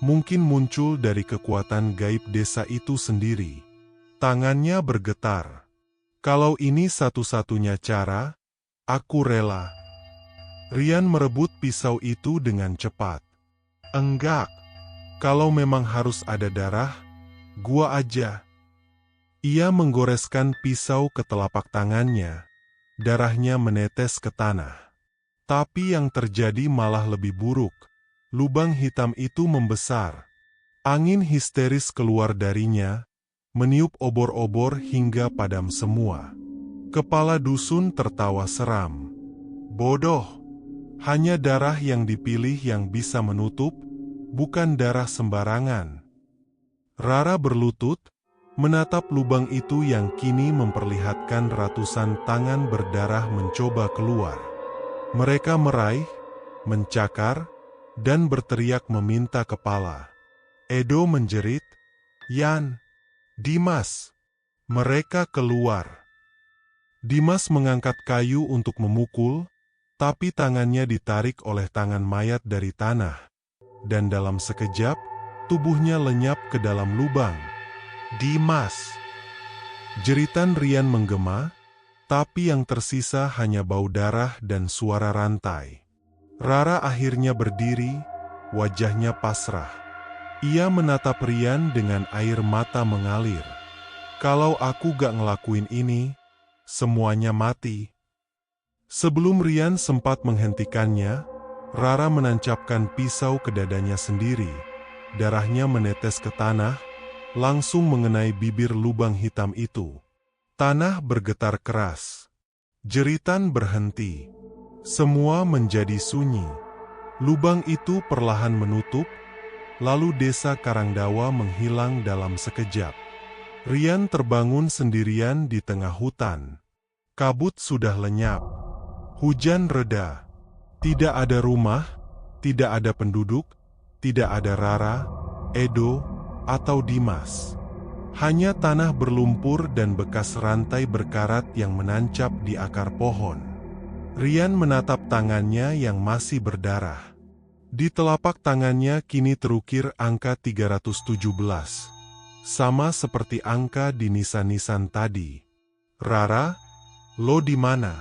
Mungkin muncul dari kekuatan gaib desa itu sendiri. Tangannya bergetar. Kalau ini satu-satunya cara, aku rela. Rian merebut pisau itu dengan cepat. Enggak. Kalau memang harus ada darah, gua aja. Ia menggoreskan pisau ke telapak tangannya. Darahnya menetes ke tanah. Tapi yang terjadi malah lebih buruk. Lubang hitam itu membesar. Angin histeris keluar darinya, meniup obor-obor hingga padam semua. Kepala dusun tertawa seram. Bodoh. Hanya darah yang dipilih yang bisa menutup, bukan darah sembarangan. Rara berlutut, menatap lubang itu yang kini memperlihatkan ratusan tangan berdarah mencoba keluar. Mereka meraih, mencakar, dan berteriak meminta kepala. Edo menjerit, Yan, Dimas. Mereka keluar. Dimas mengangkat kayu untuk memukul, tapi tangannya ditarik oleh tangan mayat dari tanah. Dan dalam sekejap, tubuhnya lenyap ke dalam lubang. Dimas! Jeritan Rian menggema, tapi yang tersisa hanya bau darah dan suara rantai. Rara akhirnya berdiri, wajahnya pasrah. Ia menatap Rian dengan air mata mengalir. Kalau aku gak ngelakuin ini, semuanya mati. Sebelum Rian sempat menghentikannya, Rara menancapkan pisau ke dadanya sendiri. Darahnya menetes ke tanah, langsung mengenai bibir lubang hitam itu. Tanah bergetar keras. Jeritan berhenti. Semua menjadi sunyi. Lubang itu perlahan menutup, lalu desa Karangdawa menghilang dalam sekejap. Rian terbangun sendirian di tengah hutan. Kabut sudah lenyap. Hujan reda. Tidak ada rumah, tidak ada penduduk, tidak ada Rara, Edo, atau Dimas. Hanya tanah berlumpur dan bekas rantai berkarat yang menancap di akar pohon. Rian menatap tangannya yang masih berdarah. Di telapak tangannya kini terukir angka 317. Sama seperti angka di nisan-nisan tadi. Rara, lo di mana?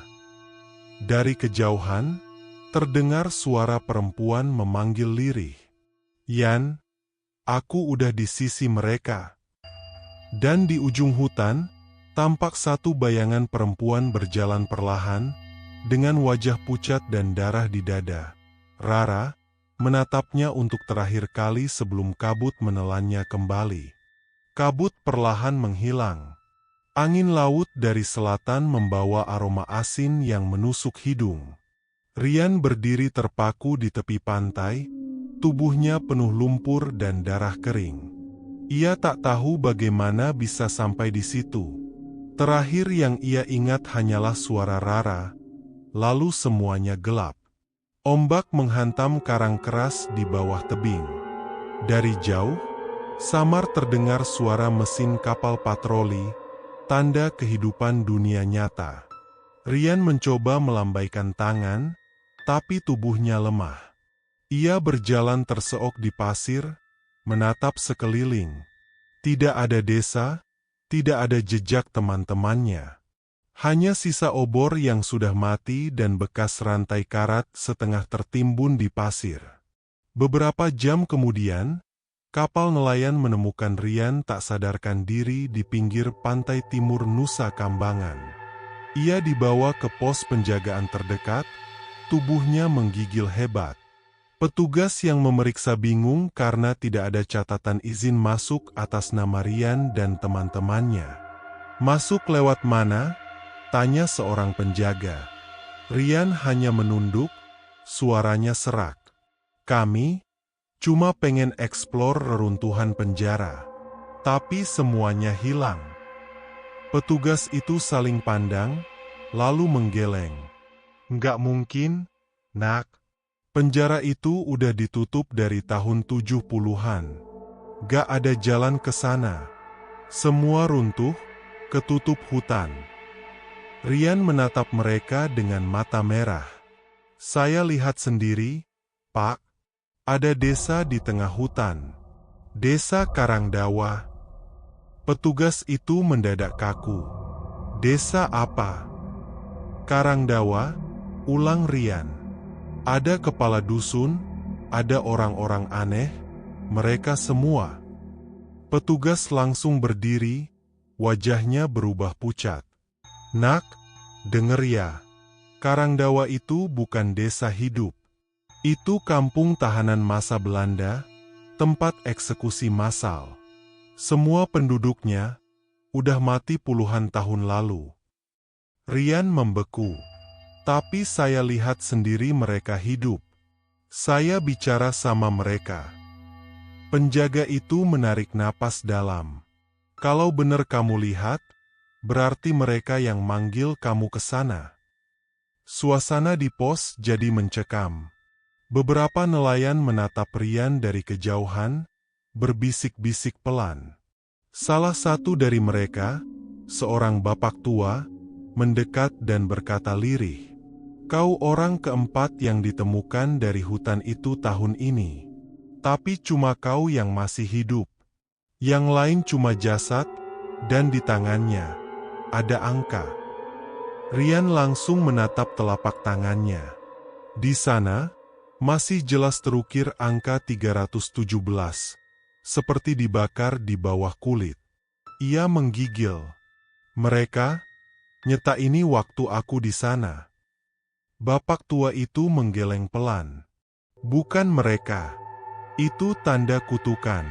Dari kejauhan, terdengar suara perempuan memanggil lirih. Yan, aku udah di sisi mereka. Dan di ujung hutan, tampak satu bayangan perempuan berjalan perlahan, dengan wajah pucat dan darah di dada. Rara menatapnya untuk terakhir kali sebelum kabut menelannya kembali. Kabut perlahan menghilang. Angin laut dari selatan membawa aroma asin yang menusuk hidung. Rian berdiri terpaku di tepi pantai, tubuhnya penuh lumpur dan darah kering. Ia tak tahu bagaimana bisa sampai di situ. Terakhir yang ia ingat hanyalah suara Rara. Lalu semuanya gelap. Ombak menghantam karang keras di bawah tebing. Dari jauh, samar terdengar suara mesin kapal patroli, tanda kehidupan dunia nyata. Rian mencoba melambaikan tangan, tapi tubuhnya lemah. Ia berjalan terseok di pasir, menatap sekeliling. Tidak ada desa, tidak ada jejak teman-temannya. Hanya sisa obor yang sudah mati dan bekas rantai karat setengah tertimbun di pasir. Beberapa jam kemudian, kapal nelayan menemukan Rian tak sadarkan diri di pinggir pantai timur Nusa Kambangan. Ia dibawa ke pos penjagaan terdekat, tubuhnya menggigil hebat. Petugas yang memeriksa bingung karena tidak ada catatan izin masuk atas nama Rian dan teman-temannya. Masuk lewat mana? Tanya seorang penjaga. Rian hanya menunduk, suaranya serak. Kami Cuma pengen eksplor reruntuhan penjara. Tapi semuanya hilang. Petugas itu saling pandang, lalu menggeleng. Nggak mungkin, Nak. Penjara itu udah ditutup dari tahun 70-an. Gak ada jalan ke sana. Semua runtuh, ketutup hutan. Rian menatap mereka dengan mata merah. Saya lihat sendiri, Pak. Ada desa di tengah hutan. Desa Karangdawa. Petugas itu mendadak kaku. Desa apa? Karangdawa, ulang Rian. Ada kepala dusun, ada orang-orang aneh, mereka semua. Petugas langsung berdiri, wajahnya berubah pucat. Nak, denger ya, Karangdawa itu bukan desa hidup. Itu kampung tahanan masa Belanda, tempat eksekusi massal. Semua penduduknya udah mati puluhan tahun lalu. Rian membeku. Tapi saya lihat sendiri mereka hidup. Saya bicara sama mereka. Penjaga itu menarik napas dalam. Kalau benar kamu lihat, berarti mereka yang manggil kamu ke sana. Suasana di pos jadi mencekam. Beberapa nelayan menatap Rian dari kejauhan, berbisik-bisik pelan. Salah satu dari mereka, seorang bapak tua, mendekat dan berkata lirih, "Kau orang keempat yang ditemukan dari hutan itu tahun ini. Tapi cuma kau yang masih hidup. Yang lain cuma jasad, dan di tangannya ada angka." Rian langsung menatap telapak tangannya. Di sana, masih jelas terukir angka 317, seperti dibakar di bawah kulit. Ia menggigil. "Mereka, nyeta ini waktu aku di sana." Bapak tua itu menggeleng pelan. "Bukan mereka. Itu tanda kutukan.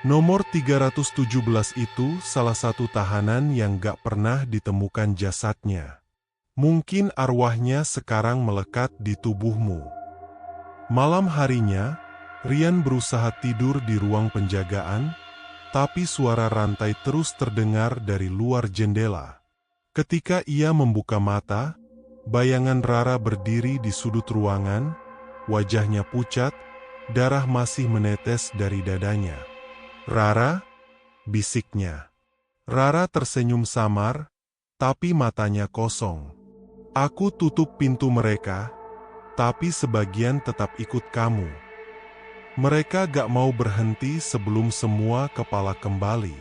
Nomor 317 itu salah satu tahanan yang gak pernah ditemukan jasadnya. Mungkin arwahnya sekarang melekat di tubuhmu." Malam harinya, Rian berusaha tidur di ruang penjagaan, tapi suara rantai terus terdengar dari luar jendela. Ketika ia membuka mata, bayangan Rara berdiri di sudut ruangan, wajahnya pucat, darah masih menetes dari dadanya. "Rara?" bisiknya. Rara tersenyum samar, tapi matanya kosong. "Aku tutup pintu mereka, tapi sebagian tetap ikut kamu. Mereka gak mau berhenti sebelum semua kepala kembali."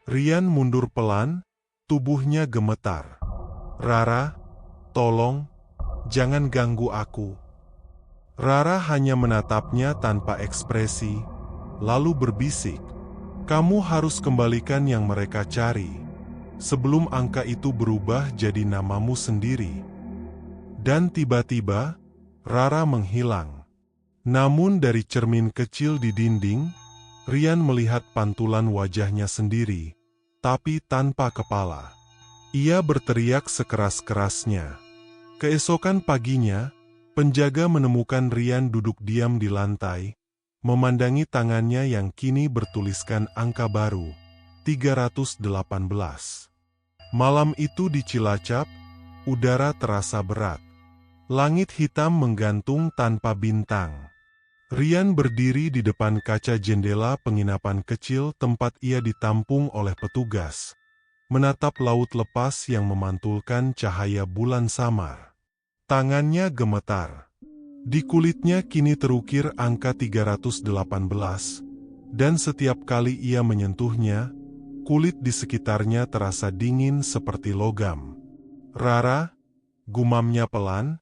Rian mundur pelan, tubuhnya gemetar. "Rara, tolong, jangan ganggu aku." Rara hanya menatapnya tanpa ekspresi, lalu berbisik, "Kamu harus kembalikan yang mereka cari, sebelum angka itu berubah jadi namamu sendiri." Dan tiba-tiba, Rara menghilang. Namun dari cermin kecil di dinding, Rian melihat pantulan wajahnya sendiri, tapi tanpa kepala. Ia berteriak sekeras-kerasnya. Keesokan paginya, penjaga menemukan Rian duduk diam di lantai, memandangi tangannya yang kini bertuliskan angka baru, 318. Malam itu di Cilacap, udara terasa berat. Langit hitam menggantung tanpa bintang. Rian berdiri di depan kaca jendela penginapan kecil tempat ia ditampung oleh petugas, menatap laut lepas yang memantulkan cahaya bulan samar. Tangannya gemetar. Di kulitnya kini terukir angka 318, dan setiap kali ia menyentuhnya, kulit di sekitarnya terasa dingin seperti logam. "Rara," gumamnya pelan,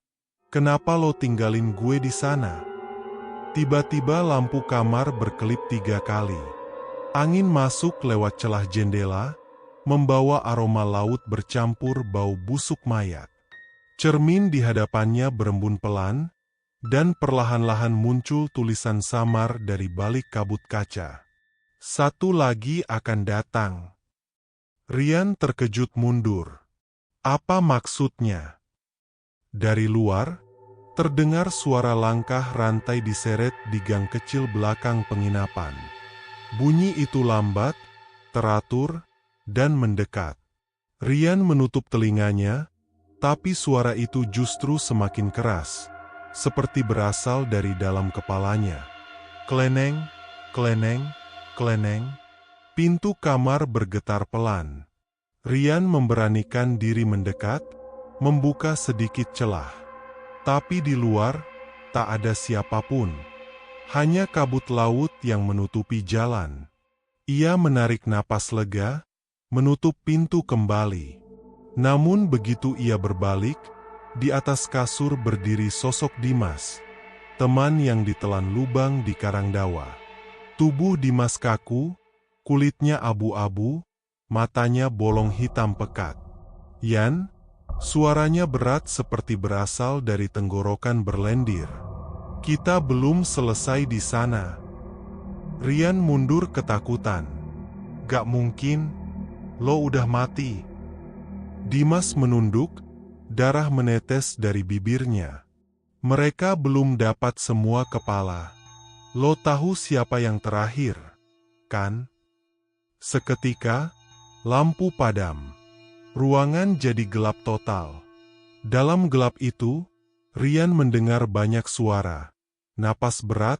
"kenapa lo tinggalin gue di sana?" Tiba-tiba lampu kamar berkelip 3 kali. Angin masuk lewat celah jendela, membawa aroma laut bercampur bau busuk mayat. Cermin di hadapannya berembun pelan, dan perlahan-lahan muncul tulisan samar dari balik kabut kaca. "Satu lagi akan datang." Rian terkejut mundur. Apa maksudnya? Dari luar, Terdengar suara langkah rantai diseret di gang kecil belakang penginapan. Bunyi itu lambat, teratur, dan mendekat. Rian menutup telinganya, tapi suara itu justru semakin keras, seperti berasal dari dalam kepalanya. Kleneng, kleneng, kleneng. Pintu kamar bergetar pelan. Rian memberanikan diri mendekat, membuka sedikit celah. Tapi di luar, tak ada siapapun. Hanya kabut laut yang menutupi jalan. Ia menarik napas lega, menutup pintu kembali. Namun begitu ia berbalik, di atas kasur berdiri sosok Dimas, teman yang ditelan lubang di Karangdawa. Tubuh Dimas kaku, kulitnya abu-abu, matanya bolong hitam pekat. "Yan?" Suaranya berat seperti berasal dari tenggorokan berlendir. "Kita belum selesai di sana." Rian mundur ketakutan. "Gak mungkin, lo udah mati." Dimas menunduk, darah menetes dari bibirnya. "Mereka belum dapat semua kepala. Lo tahu siapa yang terakhir, kan?" Seketika, lampu padam. Ruangan jadi gelap total. Dalam gelap itu, Rian mendengar banyak suara. Napas berat,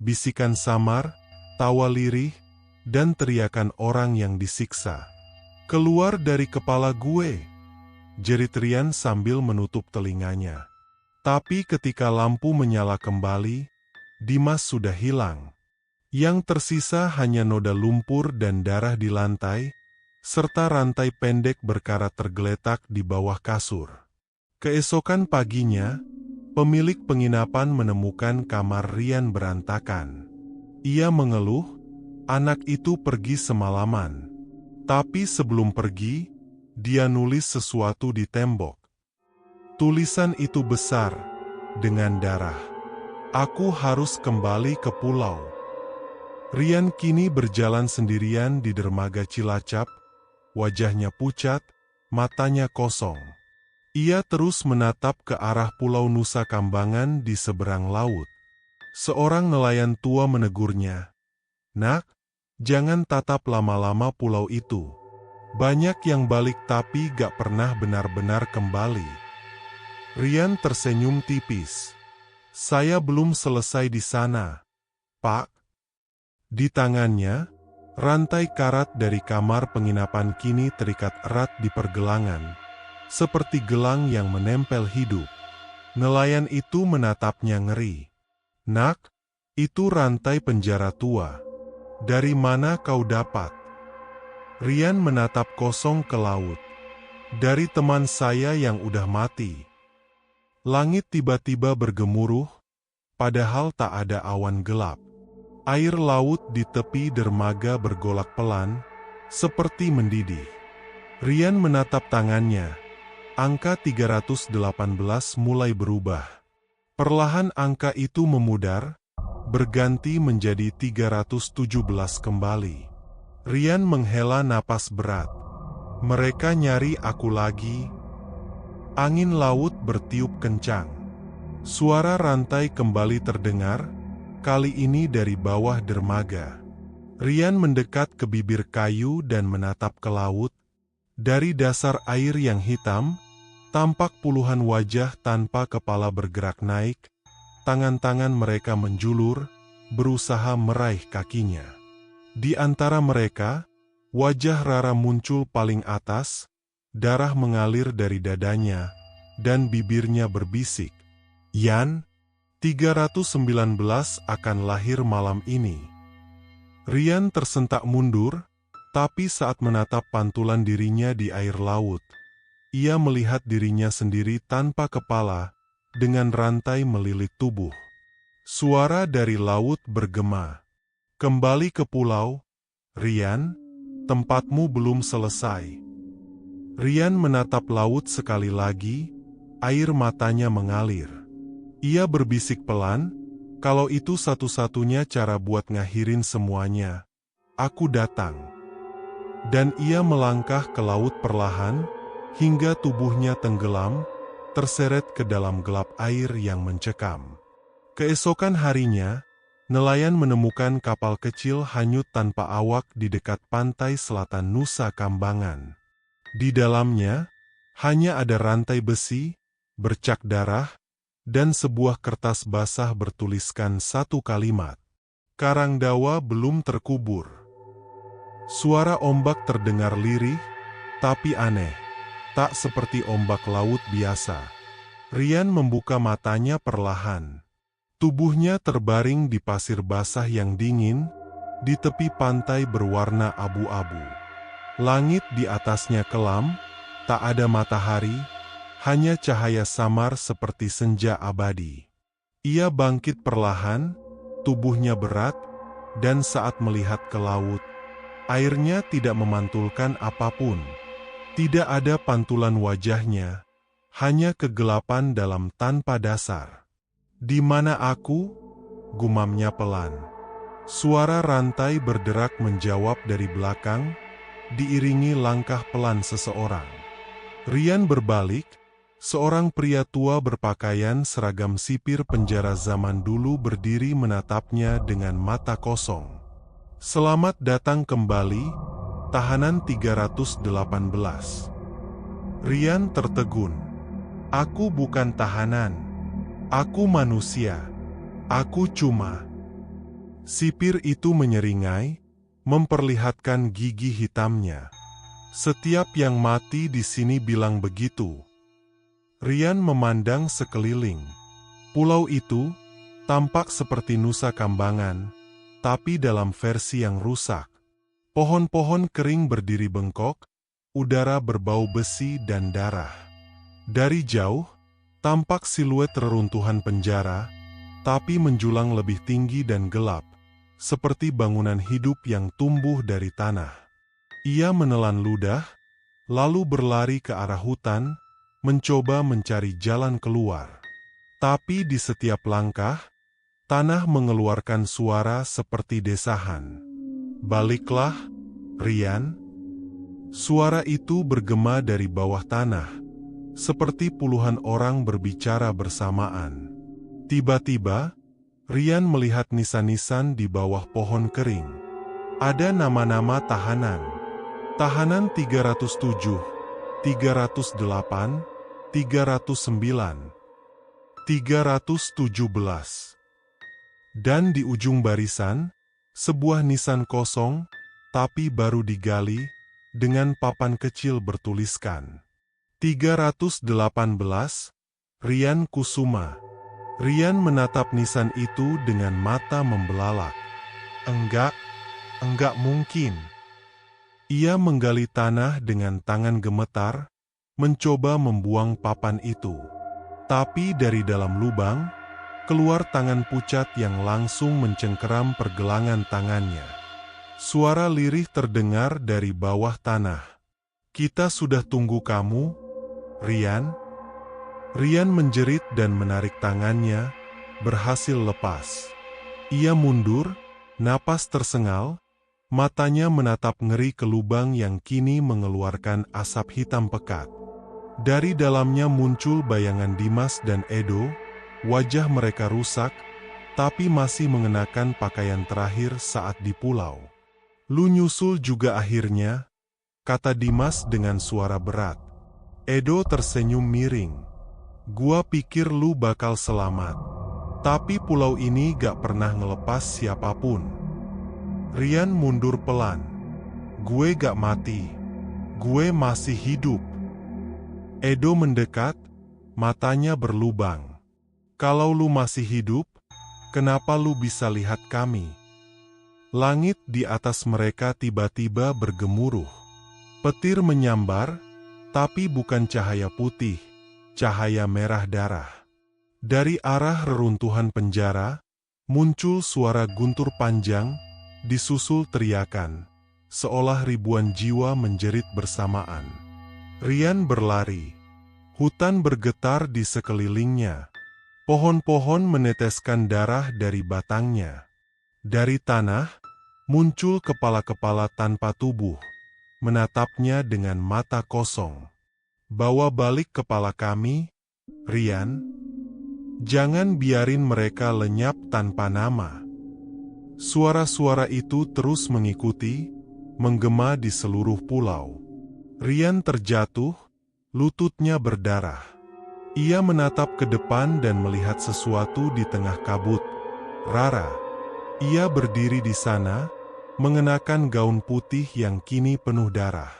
bisikan samar, tawa lirih, dan teriakan orang yang disiksa. "Keluar dari kepala gue!" jerit Rian sambil menutup telinganya. Tapi ketika lampu menyala kembali, Dimas sudah hilang. Yang tersisa hanya noda lumpur dan darah di lantai, serta rantai pendek berkarat tergeletak di bawah kasur. Keesokan paginya, pemilik penginapan menemukan kamar Rian berantakan. Ia mengeluh, anak itu pergi semalaman. Tapi sebelum pergi, dia nulis sesuatu di tembok. Tulisan itu besar, dengan darah. "Aku harus kembali ke pulau." Rian kini berjalan sendirian di dermaga Cilacap, wajahnya pucat, matanya kosong. Ia terus menatap ke arah Pulau Nusa Kambangan di seberang laut. Seorang nelayan tua menegurnya, "Nak, jangan tatap lama-lama pulau itu. Banyak yang balik tapi gak pernah benar-benar kembali." Rian tersenyum tipis. "Saya belum selesai di sana, Pak." Di tangannya, rantai karat dari kamar penginapan kini terikat erat di pergelangan, seperti gelang yang menempel hidup. Nelayan itu menatapnya ngeri. "Nak, itu rantai penjara tua. Dari mana kau dapat?" Rian menatap kosong ke laut. "Dari teman saya yang udah mati." Langit tiba-tiba bergemuruh, padahal tak ada awan gelap. Air laut di tepi dermaga bergolak pelan, seperti mendidih. Rian menatap tangannya. Angka 318 mulai berubah. Perlahan angka itu memudar, berganti menjadi 317 kembali. Rian menghela napas berat. "Mereka nyari aku lagi." Angin laut bertiup kencang. Suara rantai kembali terdengar, kali ini dari bawah dermaga. Rian mendekat ke bibir kayu dan menatap ke laut. Dari dasar air yang hitam, tampak puluhan wajah tanpa kepala bergerak naik. Tangan-tangan mereka menjulur, berusaha meraih kakinya. Di antara mereka, wajah Rara muncul paling atas, darah mengalir dari dadanya, dan bibirnya berbisik, "Yan, 319 akan lahir malam ini." Rian tersentak mundur, tapi saat menatap pantulan dirinya di air laut, ia melihat dirinya sendiri tanpa kepala, dengan rantai melilit tubuh. Suara dari laut bergema, "Kembali ke pulau, Rian, tempatmu belum selesai." Rian menatap laut sekali lagi, air matanya mengalir. Ia berbisik pelan, "Kalau itu satu-satunya cara buat ngakhirin semuanya, aku datang." Dan ia melangkah ke laut perlahan, hingga tubuhnya tenggelam, terseret ke dalam gelap air yang mencekam. Keesokan harinya, nelayan menemukan kapal kecil hanyut tanpa awak di dekat pantai selatan Nusa Kambangan. Di dalamnya, hanya ada rantai besi, bercak darah, dan sebuah kertas basah bertuliskan satu kalimat. Karangdawa belum terkubur. Suara ombak terdengar lirih, tapi aneh. Tak seperti ombak laut biasa. Rian membuka matanya perlahan. Tubuhnya terbaring di pasir basah yang dingin, di tepi pantai berwarna abu-abu. Langit di atasnya kelam, tak ada matahari, hanya cahaya samar seperti senja abadi. Ia bangkit perlahan, tubuhnya berat, dan saat melihat ke laut, airnya tidak memantulkan apapun. Tidak ada pantulan wajahnya, hanya kegelapan dalam tanpa dasar. "Di mana aku?" gumamnya pelan. Suara rantai berderak menjawab dari belakang, diiringi langkah pelan seseorang. Rian berbalik, seorang pria tua berpakaian seragam sipir penjara zaman dulu berdiri menatapnya dengan mata kosong. "Selamat datang kembali, tahanan 318. Rian tertegun. "Aku bukan tahanan. Aku manusia. Aku cuma..." Sipir itu menyeringai, memperlihatkan gigi hitamnya. "Setiap yang mati di sini bilang begitu." Rian memandang sekeliling. Pulau itu tampak seperti Nusa Kambangan, tapi dalam versi yang rusak. Pohon-pohon kering berdiri bengkok, udara berbau besi dan darah. Dari jauh, tampak siluet reruntuhan penjara, tapi menjulang lebih tinggi dan gelap, seperti bangunan hidup yang tumbuh dari tanah. Ia menelan ludah, lalu berlari ke arah hutan, mencoba mencari jalan keluar. Tapi di setiap langkah, tanah mengeluarkan suara seperti desahan. "Baliklah, Rian." Suara itu bergema dari bawah tanah, seperti puluhan orang berbicara bersamaan. Tiba-tiba, Rian melihat nisan-nisan di bawah pohon kering. Ada nama-nama tahanan. Tahanan 307, 308, 309, 317. Dan di ujung barisan, sebuah nisan kosong, tapi baru digali, dengan papan kecil bertuliskan 318, Rian Kusuma. Rian menatap nisan itu dengan mata membelalak. Enggak mungkin." Ia menggali tanah dengan tangan gemetar, mencoba membuang papan itu. Tapi dari dalam lubang, keluar tangan pucat yang langsung mencengkeram pergelangan tangannya. Suara lirih terdengar dari bawah tanah. "Kita sudah tunggu kamu, Rian." Rian menjerit dan menarik tangannya, berhasil lepas. Ia mundur, napas tersengal, matanya menatap ngeri ke lubang yang kini mengeluarkan asap hitam pekat. Dari dalamnya muncul bayangan Dimas dan Edo. Wajah mereka rusak, tapi masih mengenakan pakaian terakhir saat di pulau. "Lu nyusul juga akhirnya," kata Dimas dengan suara berat. Edo tersenyum miring. "Gua pikir lu bakal selamat. Tapi pulau ini gak pernah ngelepas siapapun." Rian mundur pelan. "Gue gak mati. Gue masih hidup." Edo mendekat, matanya berlubang. "Kalau lu masih hidup, kenapa lu bisa lihat kami?" Langit di atas mereka tiba-tiba bergemuruh. Petir menyambar, tapi bukan cahaya putih, cahaya merah darah. Dari arah reruntuhan penjara, muncul suara guntur panjang, disusul teriakan, seolah ribuan jiwa menjerit bersamaan. Rian berlari. Hutan bergetar di sekelilingnya. Pohon-pohon meneteskan darah dari batangnya. Dari tanah, muncul kepala-kepala tanpa tubuh, menatapnya dengan mata kosong. "Bawa balik kepala kami, Rian, jangan biarin mereka lenyap tanpa nama. Suara-suara itu terus mengikuti, menggema di seluruh pulau. Rian terjatuh, lututnya berdarah. Ia menatap ke depan dan melihat sesuatu di tengah kabut. Rara. Ia berdiri di sana, mengenakan gaun putih yang kini penuh darah.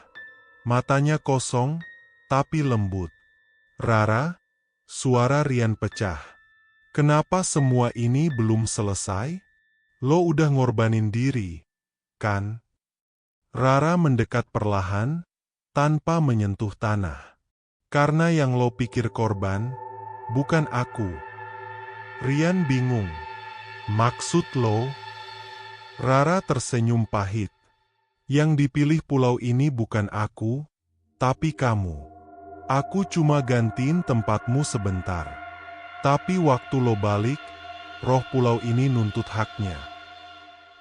Matanya kosong, tapi lembut. Rara, suara Rian pecah. Kenapa semua ini belum selesai? Lo udah ngorbanin diri, kan? Rara mendekat perlahan, tanpa menyentuh tanah. Karena yang lo pikir korban, bukan aku. Rian bingung. Maksud lo? Rara tersenyum pahit. Yang dipilih pulau ini bukan aku, tapi kamu. Aku cuma gantiin tempatmu sebentar. Tapi waktu lo balik, roh pulau ini nuntut haknya.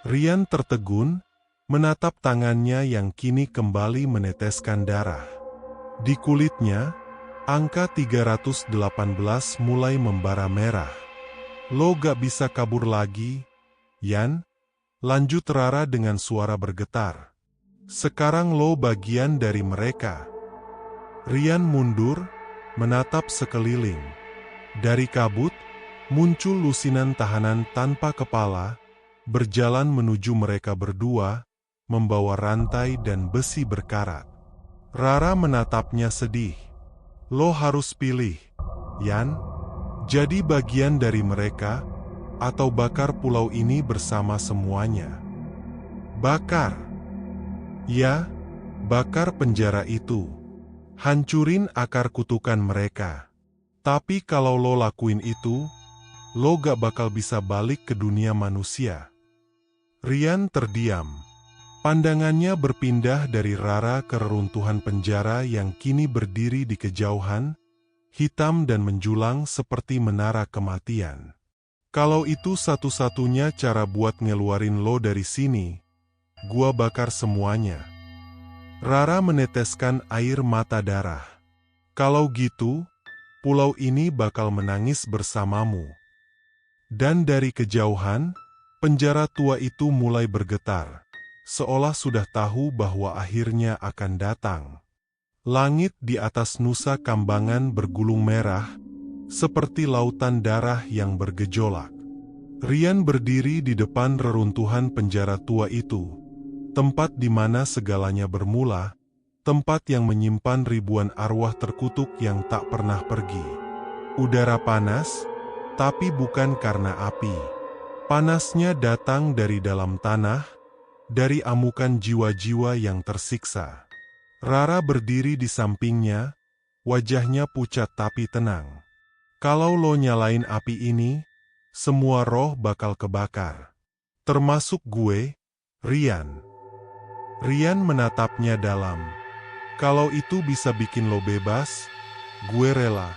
Rian tertegun, menatap tangannya yang kini kembali meneteskan darah. Di kulitnya, angka 318 mulai membara merah. Lo gak bisa kabur lagi, Yan? Lanjut Rara dengan suara bergetar. Sekarang lo bagian dari mereka. Rian mundur, menatap sekeliling. Dari kabut, muncul lusinan tahanan tanpa kepala, berjalan menuju mereka berdua, membawa rantai dan besi berkarat. Rara menatapnya sedih. Lo harus pilih, Yan. Jadi bagian dari mereka, atau bakar pulau ini bersama semuanya. Bakar. Ya, bakar penjara itu. Hancurin akar kutukan mereka. Tapi kalau lo lakuin itu, lo gak bakal bisa balik ke dunia manusia. Rian terdiam. Pandangannya berpindah dari Rara ke reruntuhan penjara yang kini berdiri di kejauhan, hitam dan menjulang seperti menara kematian. Kalau itu satu-satunya cara buat ngeluarin lo dari sini, gua bakar semuanya. Rara meneteskan air mata darah. Kalau gitu, pulau ini bakal menangis bersamamu. Dan dari kejauhan, penjara tua itu mulai bergetar, seolah sudah tahu bahwa akhirnya akan datang. Langit di atas Nusa Kambangan bergulung merah, seperti lautan darah yang bergejolak. Rian berdiri di depan reruntuhan penjara tua itu, tempat di mana segalanya bermula, tempat yang menyimpan ribuan arwah terkutuk yang tak pernah pergi. Udara panas, tapi bukan karena api. Panasnya datang dari dalam tanah, dari amukan jiwa-jiwa yang tersiksa. Rara berdiri di sampingnya, wajahnya pucat tapi tenang. Kalau lo nyalain api ini, semua roh bakal kebakar. Termasuk gue, Rian. Rian menatapnya dalam. Kalau itu bisa bikin lo bebas, gue rela.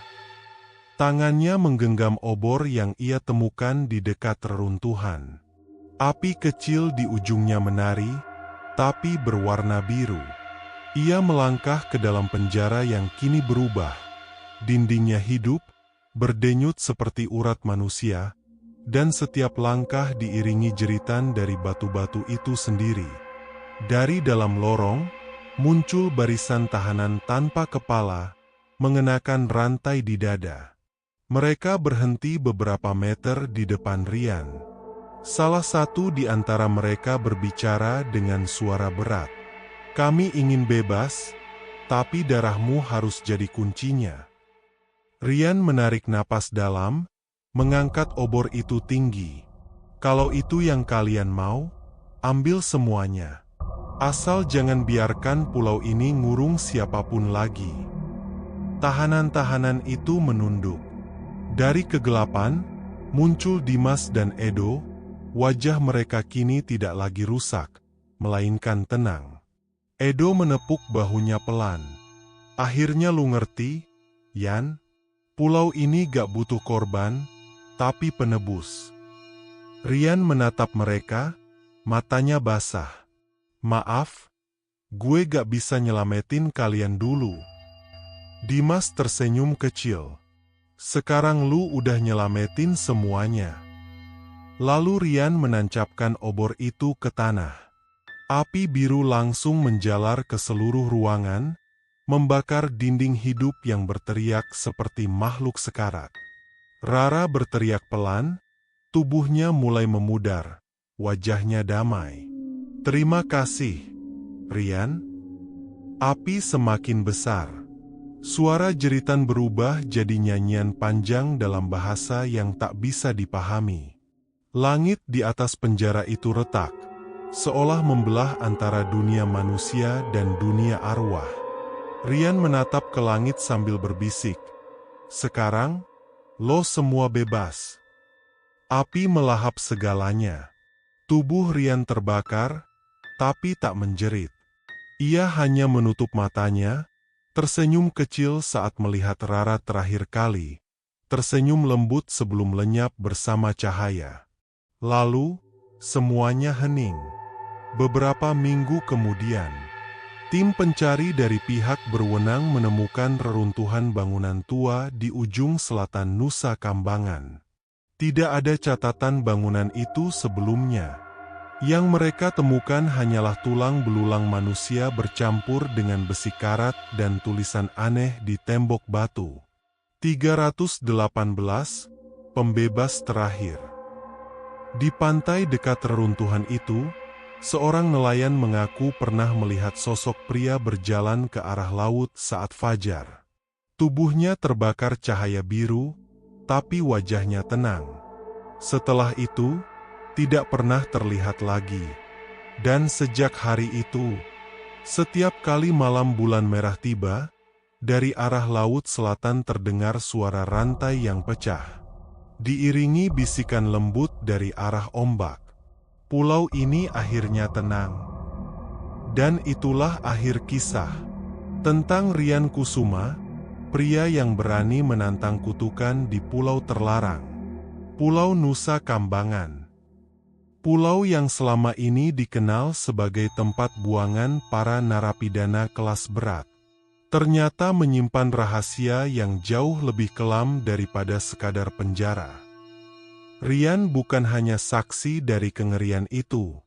Tangannya menggenggam obor yang ia temukan di dekat reruntuhan. Api kecil di ujungnya menari, tapi berwarna biru. Ia melangkah ke dalam penjara yang kini berubah. Dindingnya hidup, berdenyut seperti urat manusia, dan setiap langkah diiringi jeritan dari batu-batu itu sendiri. Dari dalam lorong, muncul barisan tahanan tanpa kepala, mengenakan rantai di dada. Mereka berhenti beberapa meter di depan Rian. Salah satu di antara mereka berbicara dengan suara berat. Kami ingin bebas, tapi darahmu harus jadi kuncinya. Rian menarik napas dalam, mengangkat obor itu tinggi. Kalau itu yang kalian mau, ambil semuanya. Asal jangan biarkan pulau ini ngurung siapapun lagi. Tahanan-tahanan itu menunduk. Dari kegelapan, muncul Dimas dan Edo. Wajah mereka kini tidak lagi rusak, melainkan tenang. Edo menepuk bahunya pelan. Akhirnya lu ngerti, Yan? Pulau ini gak butuh korban, tapi penebus. Rian menatap mereka, matanya basah. Maaf, gue gak bisa nyelamatin kalian dulu. Dimas tersenyum kecil. Sekarang lu udah nyelametin semuanya. Lalu Rian menancapkan obor itu ke tanah. Api biru langsung menjalar ke seluruh ruangan, membakar dinding hidup yang berteriak seperti makhluk sekarat. Rara berteriak pelan, tubuhnya mulai memudar, wajahnya damai. Terima kasih, Rian. Api semakin besar. Suara jeritan berubah jadi nyanyian panjang dalam bahasa yang tak bisa dipahami. Langit di atas penjara itu retak, seolah membelah antara dunia manusia dan dunia arwah. Rian menatap ke langit sambil berbisik, "Sekarang, lo semua bebas." Api melahap segalanya. Tubuh Rian terbakar, tapi tak menjerit. Ia hanya menutup matanya, tersenyum kecil saat melihat Rara terakhir kali, tersenyum lembut sebelum lenyap bersama cahaya. Lalu, semuanya hening. Beberapa minggu kemudian, tim pencari dari pihak berwenang menemukan reruntuhan bangunan tua di ujung selatan Nusa Kambangan. Tidak ada catatan bangunan itu sebelumnya. Yang mereka temukan hanyalah tulang belulang manusia bercampur dengan besi karat dan tulisan aneh di tembok batu. 318, pembebas terakhir. Di pantai dekat reruntuhan itu, seorang nelayan mengaku pernah melihat sosok pria berjalan ke arah laut saat fajar. Tubuhnya terbakar cahaya biru, tapi wajahnya tenang. Setelah itu, tidak pernah terlihat lagi. Dan sejak hari itu, setiap kali malam bulan merah tiba, dari arah laut selatan terdengar suara rantai yang pecah. Diiringi bisikan lembut dari arah ombak. Pulau ini akhirnya tenang. Dan itulah akhir kisah tentang Rian Kusuma, pria yang berani menantang kutukan di pulau terlarang, Pulau Nusa Kambangan. Pulau yang selama ini dikenal sebagai tempat buangan para narapidana kelas berat, ternyata menyimpan rahasia yang jauh lebih kelam daripada sekadar penjara. Rian bukan hanya saksi dari kengerian itu,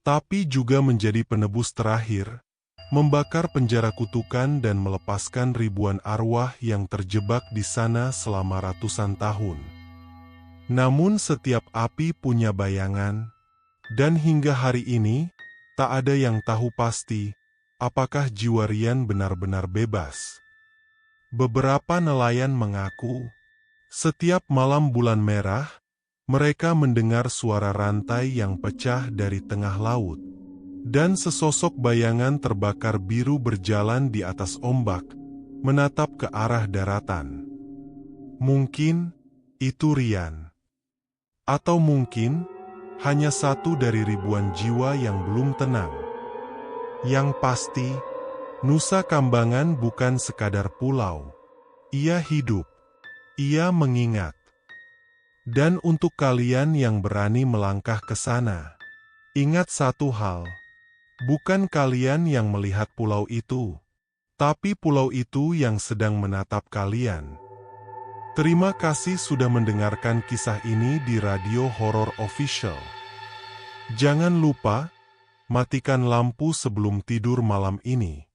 tapi juga menjadi penebus terakhir, membakar penjara kutukan dan melepaskan ribuan arwah yang terjebak di sana selama ratusan tahun. Namun setiap api punya bayangan, dan hingga hari ini, tak ada yang tahu pasti apakah jiwa Rian benar-benar bebas. Beberapa nelayan mengaku, setiap malam bulan merah, mereka mendengar suara rantai yang pecah dari tengah laut, dan sesosok bayangan terbakar biru berjalan di atas ombak, menatap ke arah daratan. Mungkin itu Rian. Atau mungkin hanya satu dari ribuan jiwa yang belum tenang. Yang pasti, Nusa Kambangan bukan sekadar pulau. Ia hidup. Ia mengingat. Dan untuk kalian yang berani melangkah ke sana, ingat satu hal. Bukan kalian yang melihat pulau itu, tapi pulau itu yang sedang menatap kalian. Terima kasih sudah mendengarkan kisah ini di Radio Horor Official. Jangan lupa, matikan lampu sebelum tidur malam ini.